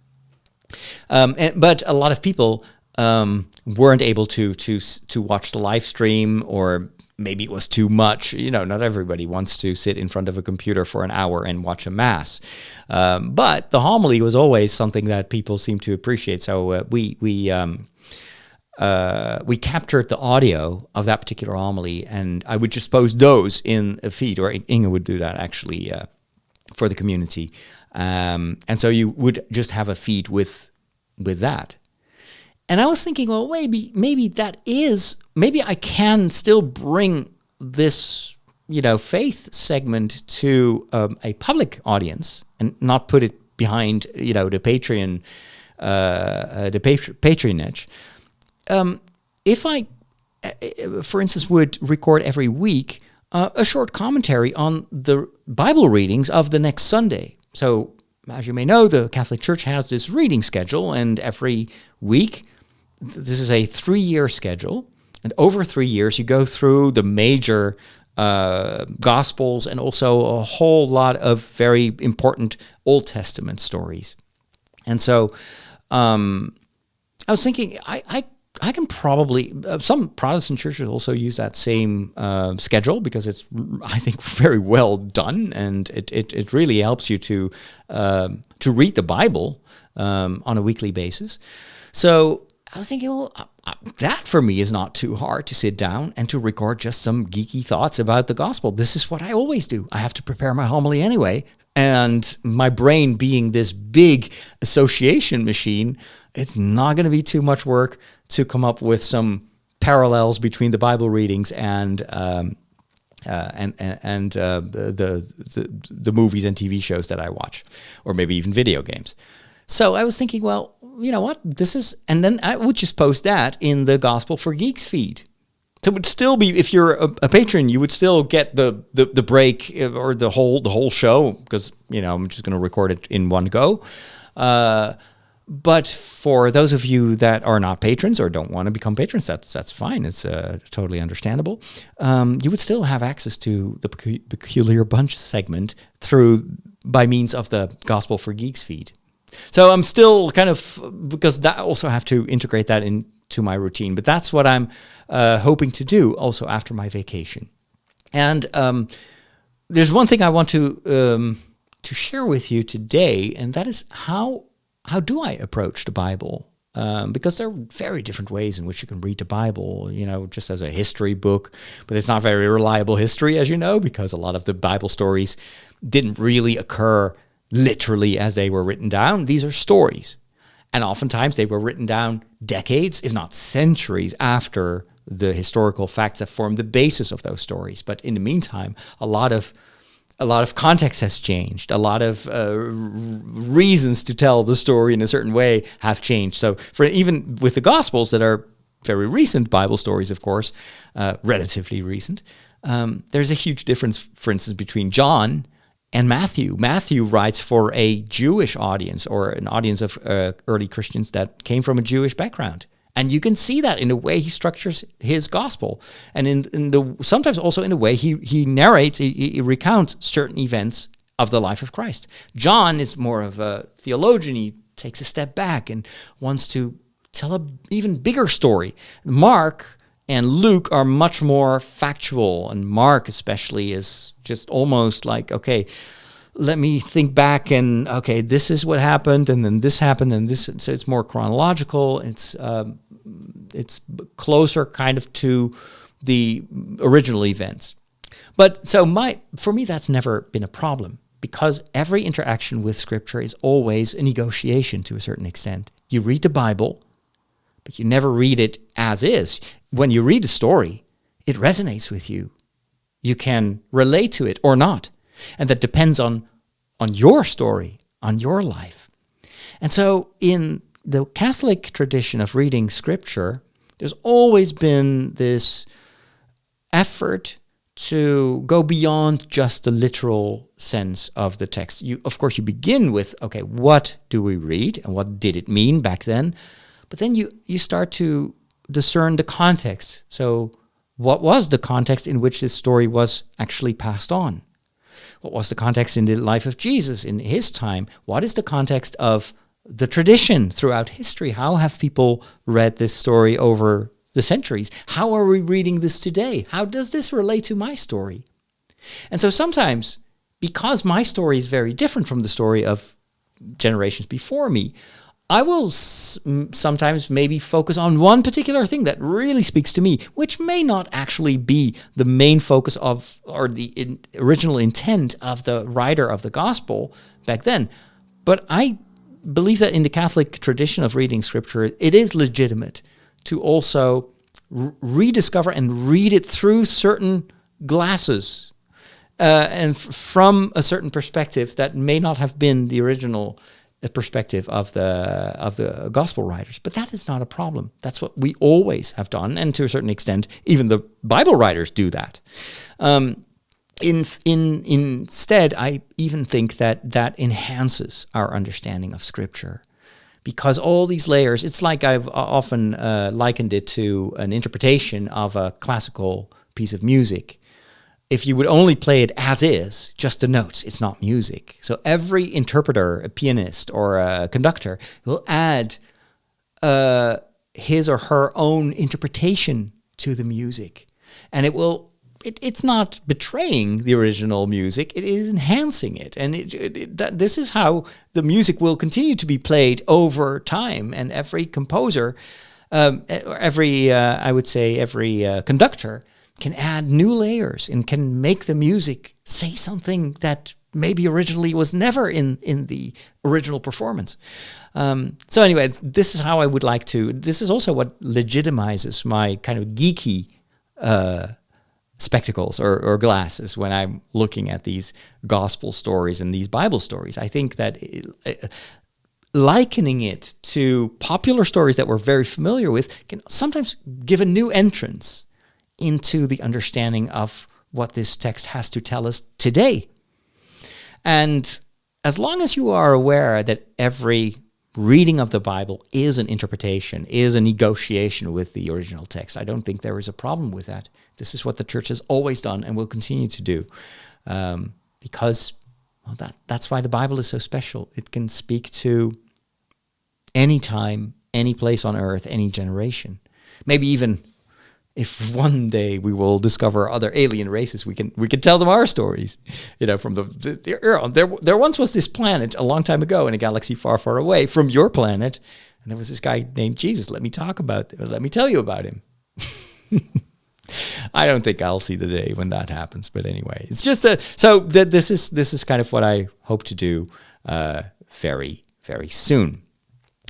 But a lot of people weren't able to watch the live stream, or maybe it was too much. Not everybody wants to sit in front of a computer for an hour and watch a Mass. But the homily was always something that people seemed to appreciate. So we captured the audio of that particular homily, and I would just post those in a feed, or Inge would do that actually for the community. And so you would just have a feed with that. And I was thinking, well, maybe I can still bring this, faith segment to a public audience and not put it behind, the Patreon, patronage. If I, for instance, would record every week a short commentary on the Bible readings of the next Sunday. So, as you may know, the Catholic Church has this reading schedule, and every week, this is a 3-year schedule, and over 3 years, you go through the major Gospels and also a whole lot of very important Old Testament stories. And so, I was thinking, I can probably, some Protestant churches also use that same schedule, because it's, I think, very well done, and it really helps you to read the Bible on a weekly basis. So I was thinking, well, that for me is not too hard, to sit down and to record just some geeky thoughts about the gospel. This is what I always do. I have to prepare my homily anyway, and my brain being this big association machine, it's not going to be too much work to come up with some parallels between the Bible readings and the movies and TV shows that I watch, or maybe even video games. So I was thinking, well, you know what, and then I would just post that in the Gospel for Geeks feed. So it would still be, if you're a patron, you would still get the break or the whole show, because I'm just going to record it in one go. But for those of you that are not patrons or don't want to become patrons, that's fine. It's totally understandable. You would still have access to the Peculiar Bunch segment by means of the Gospel for Geeks feed. So I'm still kind of, because I also have to integrate that into my routine. But that's what I'm hoping to do also after my vacation. And there's one thing I want to share with you today, and that is how do I approach the Bible? Because there are very different ways in which you can read the Bible, just as a history book. But it's not very reliable history, as you know, because a lot of the Bible stories didn't really occur literally as they were written down. These are stories. And oftentimes they were written down decades, if not centuries, after the historical facts that form the basis of those stories. But in the meantime, a lot of context has changed. A lot of reasons to tell the story in a certain way have changed. So for even with the Gospels that are very recent Bible stories, of course, relatively recent, there's a huge difference, for instance, between John and Matthew. Matthew writes for a Jewish audience, or an audience of early Christians that came from a Jewish background. And you can see that in the way he structures his gospel, and in the sometimes also in the way he narrates, he recounts certain events of the life of Christ. John is more of a theologian. He takes a step back and wants to tell an even bigger story. Mark and Luke are much more factual, and Mark especially is just almost like, okay, let me think back, and okay, this is what happened, and then this happened, and this. So it's more chronological. It's closer kind of to the original events. But so for me, that's never been a problem, because every interaction with Scripture is always a negotiation to a certain extent. You read the Bible, but you never read it as is. When you read a story, it resonates with you. You can relate to it or not. And that depends on your story, on your life. And so in the Catholic tradition of reading Scripture, there's always been this effort to go beyond just the literal sense of the text. Of course, you begin with, okay, what do we read and what did it mean back then? But then you start to discern the context. So what was the context in which this story was actually passed on? What was the context in the life of Jesus in his time? What is the context of the tradition throughout history? How have people read this story over the centuries? How are we reading this today? How does this relate to my story? And so sometimes, because my story is very different from the story of generations before me, I will sometimes maybe focus on one particular thing that really speaks to me, which may not actually be the main focus of, or the original intent of the writer of the gospel back then. But I believe that in the Catholic tradition of reading Scripture, it is legitimate to also rediscover and read it through certain glasses and from a certain perspective that may not have been the original perspective of the gospel writers. But that is not a problem. That's what we always have done, and to a certain extent, even the Bible writers do that. Instead, I even think that enhances our understanding of Scripture, because all these layers, it's like I've often likened it to an interpretation of a classical piece of music. If you would only play it as is, just the notes, it's not music. So every interpreter, a pianist or a conductor, will add his or her own interpretation to the music. And it's not betraying the original music, it is enhancing it. And this is how the music will continue to be played over time. And every composer, every conductor can add new layers and can make the music say something that maybe originally was never in the original performance. So anyway, this is how I would like to, this is also what legitimizes my kind of geeky spectacles or glasses when I'm looking at these gospel stories and these Bible stories. I think that likening it to popular stories that we're very familiar with can sometimes give a new entrance into the understanding of what this text has to tell us today. And as long as you are aware that every reading of the Bible is an interpretation, is a negotiation with the original text, I don't think there is a problem with that. This is what the church has always done and will continue to do, because that's why the Bible is so special. It can speak to any time, any place on earth, any generation. Maybe even if one day we will discover other alien races, we can tell them our stories. From there once was this planet a long time ago in a galaxy far, far away from your planet, and there was this guy named Jesus. Let me tell you about him. I don't think I'll see the day when that happens, but anyway, it's just this is kind of what I hope to do very, very soon.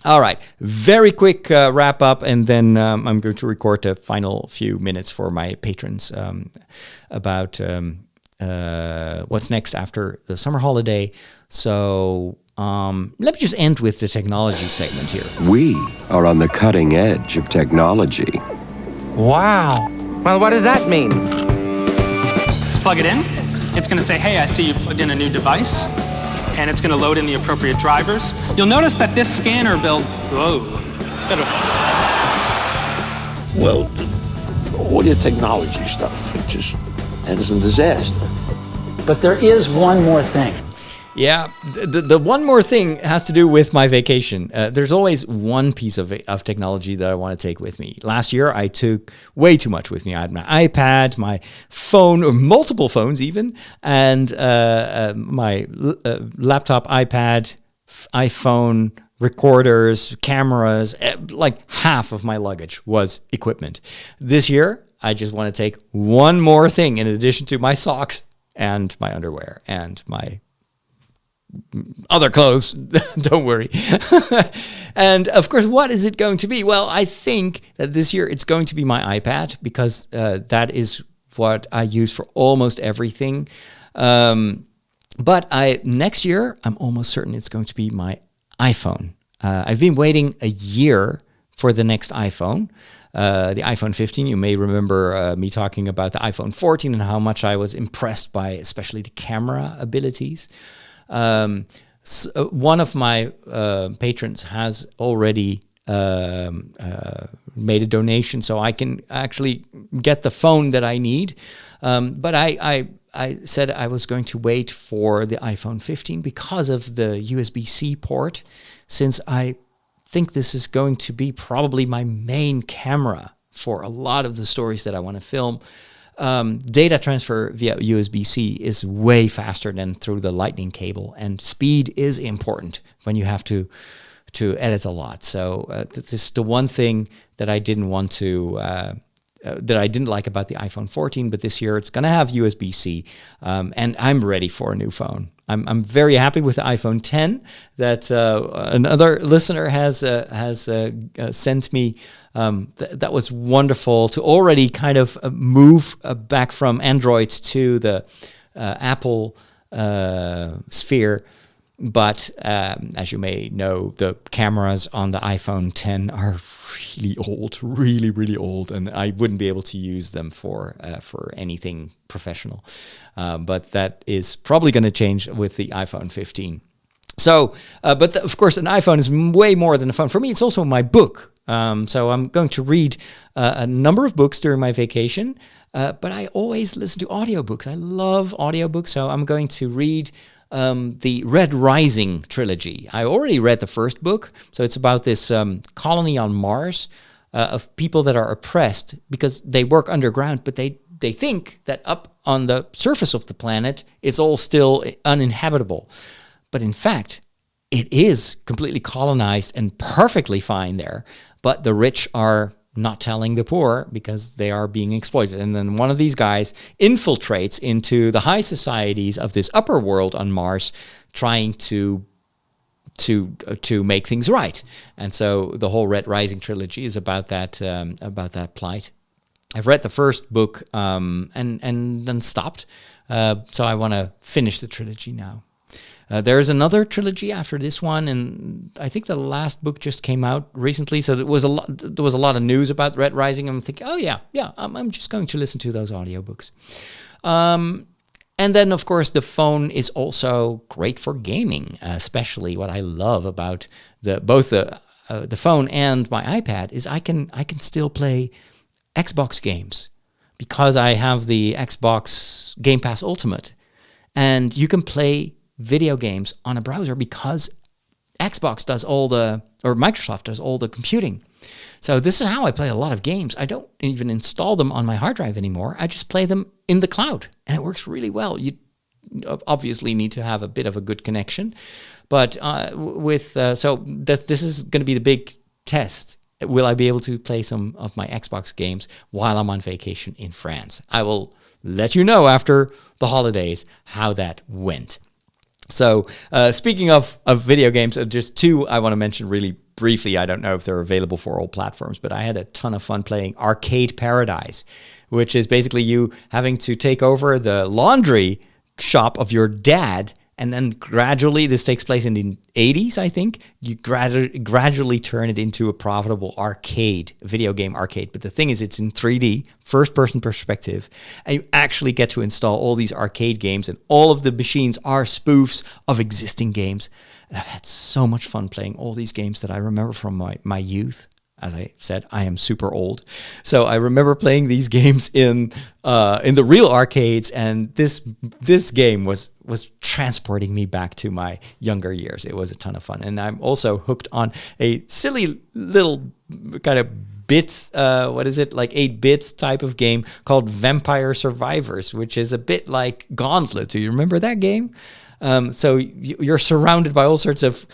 All right, very quick wrap up, and then I'm going to record the final few minutes for my patrons about what's next after the summer holiday. So let me just end with the technology segment here. We are on the cutting edge of technology. Wow. Well, what does that mean? Just plug it in. It's going to say, hey, I see you plugged in a new device. And it's going to load in the appropriate drivers. You'll notice that this scanner build, Well, all your technology stuff, it just ends in disaster. But there is one more thing. Yeah, the one more thing has to do with my vacation. There's always one piece of technology that I want to take with me. Last year, I took way too much with me. I had my iPad, my phone, or multiple phones even, and my laptop, iPad, iPhone, recorders, cameras. Like half of my luggage was equipment. This year, I just want to take one more thing in addition to my socks and my underwear and my other clothes. Don't worry. And of course, what is it going to be? Well, I think that this year it's going to be my iPad, because that is what I use for almost everything. But next year, I'm almost certain it's going to be my iPhone. I've been waiting a year for the next iPhone. The iPhone 15, you may remember me talking about the iPhone 14 and how much I was impressed by especially the camera abilities. So one of my patrons has already made a donation, so I can actually get the phone that I need. But I said I was going to wait for the iPhone 15 because of the USB-C port, since I think this is going to be probably my main camera for a lot of the stories that I want to film. Data transfer via USB-C is way faster than through the lightning cable, and speed is important when you have to edit a lot. So this is the one thing that I didn't want to that I didn't like about the iPhone 14, but this year it's going to have USB-C, and I'm ready for a new phone. I'm very happy with the iPhone 10 that another listener has sent me. That was wonderful to already kind of move back from Android to the Apple sphere. But as you may know, the cameras on the iPhone 10 are really old, really, really old, and I wouldn't be able to use them for anything professional. But that is probably going to change with the iPhone 15. So, but of course, an iPhone is way more than a phone. For me, it's also my book. So I'm going to read a number of books during my vacation, but I always listen to audiobooks. I love audiobooks, so I'm going to read the Red Rising trilogy. I already read the first book, so it's about this colony on Mars of people that are oppressed because they work underground, but they think that up on the surface of the planet, it's all still uninhabitable. But in fact, it is completely colonized and perfectly fine there, but the rich are not telling the poor because they are being exploited. And then one of these guys infiltrates into the high societies of this upper world on Mars, trying to make things right. And so the whole Red Rising trilogy is about that plight. I've read the first book and then stopped. So I want to finish the trilogy now. There is another trilogy after this one, and I think the last book just came out recently. So there was a lot of news about Red Rising. I'm thinking, oh yeah, I'm just going to listen to those audiobooks. And then, of course, the phone is also great for gaming. Especially what I love about both the phone and my iPad is I can still play Xbox games because I have the Xbox Game Pass Ultimate, and you can play video games on a browser because Xbox does Microsoft does all the computing. So this is how I play a lot of games. I don't even install them on my hard drive anymore. I just play them in the cloud, and it works really well. You obviously need to have a bit of a good connection, but so this is going to be the big test. Will I be able to play some of my Xbox games while I'm on vacation in France? I will let you know after the holidays how that went. So speaking of video games, just two I want to mention really briefly. I don't know if they're available for all platforms, but I had a ton of fun playing Arcade Paradise, which is basically you having to take over the laundry shop of your dad. And then gradually, this takes place in the 80s, I think, you gradually turn it into a profitable video game arcade. But the thing is, it's in 3D, first-person perspective, and you actually get to install all these arcade games, and all of the machines are spoofs of existing games. And I've had so much fun playing all these games that I remember from my youth. As I said, I am super old. So I remember playing these games in the real arcades, and this game was transporting me back to my younger years. It was a ton of fun. And I'm also hooked on a silly little kind of bits, like 8-bit type of game called Vampire Survivors, which is a bit like Gauntlet. Do you remember that game? So you're surrounded by all sorts of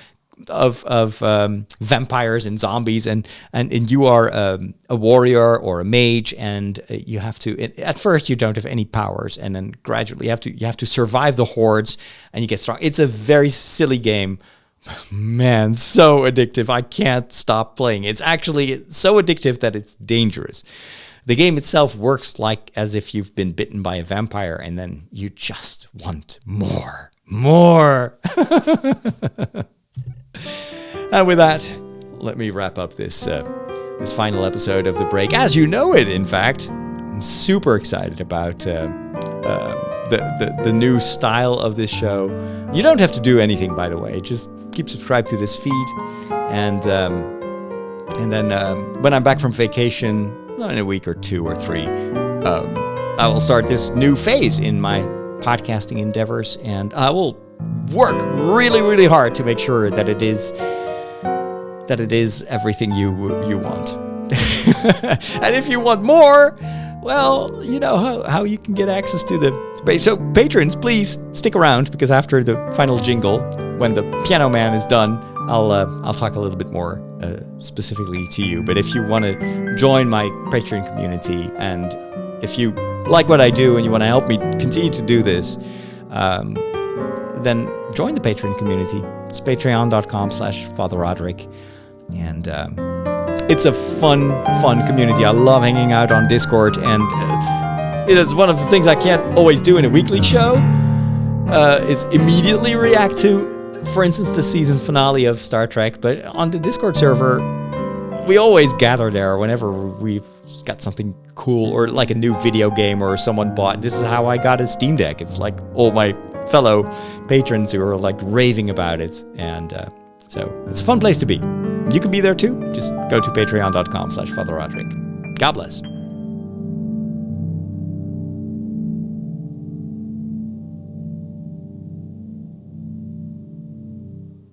vampires and zombies, and you are a warrior or a mage, and you have to, at first you don't have any powers, and then gradually you have to survive the hordes, and you get strong. It's a very silly game. Man, so addictive. I can't stop playing. It's actually so addictive that it's dangerous. The game itself works like as if you've been bitten by a vampire, and then you just want more. And with that, let me wrap up this final episode of The Break. As you know it, in fact, I'm super excited about the new style of this show. You don't have to do anything, by the way. Just keep subscribed to this feed. And then when I'm back from vacation, in a week or 2 or 3, I will start this new phase in my podcasting endeavors. And I will work really, really hard to make sure that it is everything you want. And if you want more, well, you know how you can get access to the space. So patrons, please stick around, because after the final jingle, when the piano man is done, I'll talk a little bit more specifically to you. But if you want to join my Patreon community, and if you like what I do and you want to help me continue to do this, then join the Patreon community. It's patreon.com/Father Roderick. And it's a fun community. I love hanging out on Discord, and it is one of the things I can't always do in a weekly show, is immediately react to, for instance, the season finale of Star Trek. But on the Discord server, we always gather there whenever we've got something cool, or like a new video game, or someone bought. This is how I got a Steam Deck. It's like all my fellow patrons who are like raving about it. And so it's a fun place to be. You can be there too. Just go to patreon.com/Father Roderick. God bless.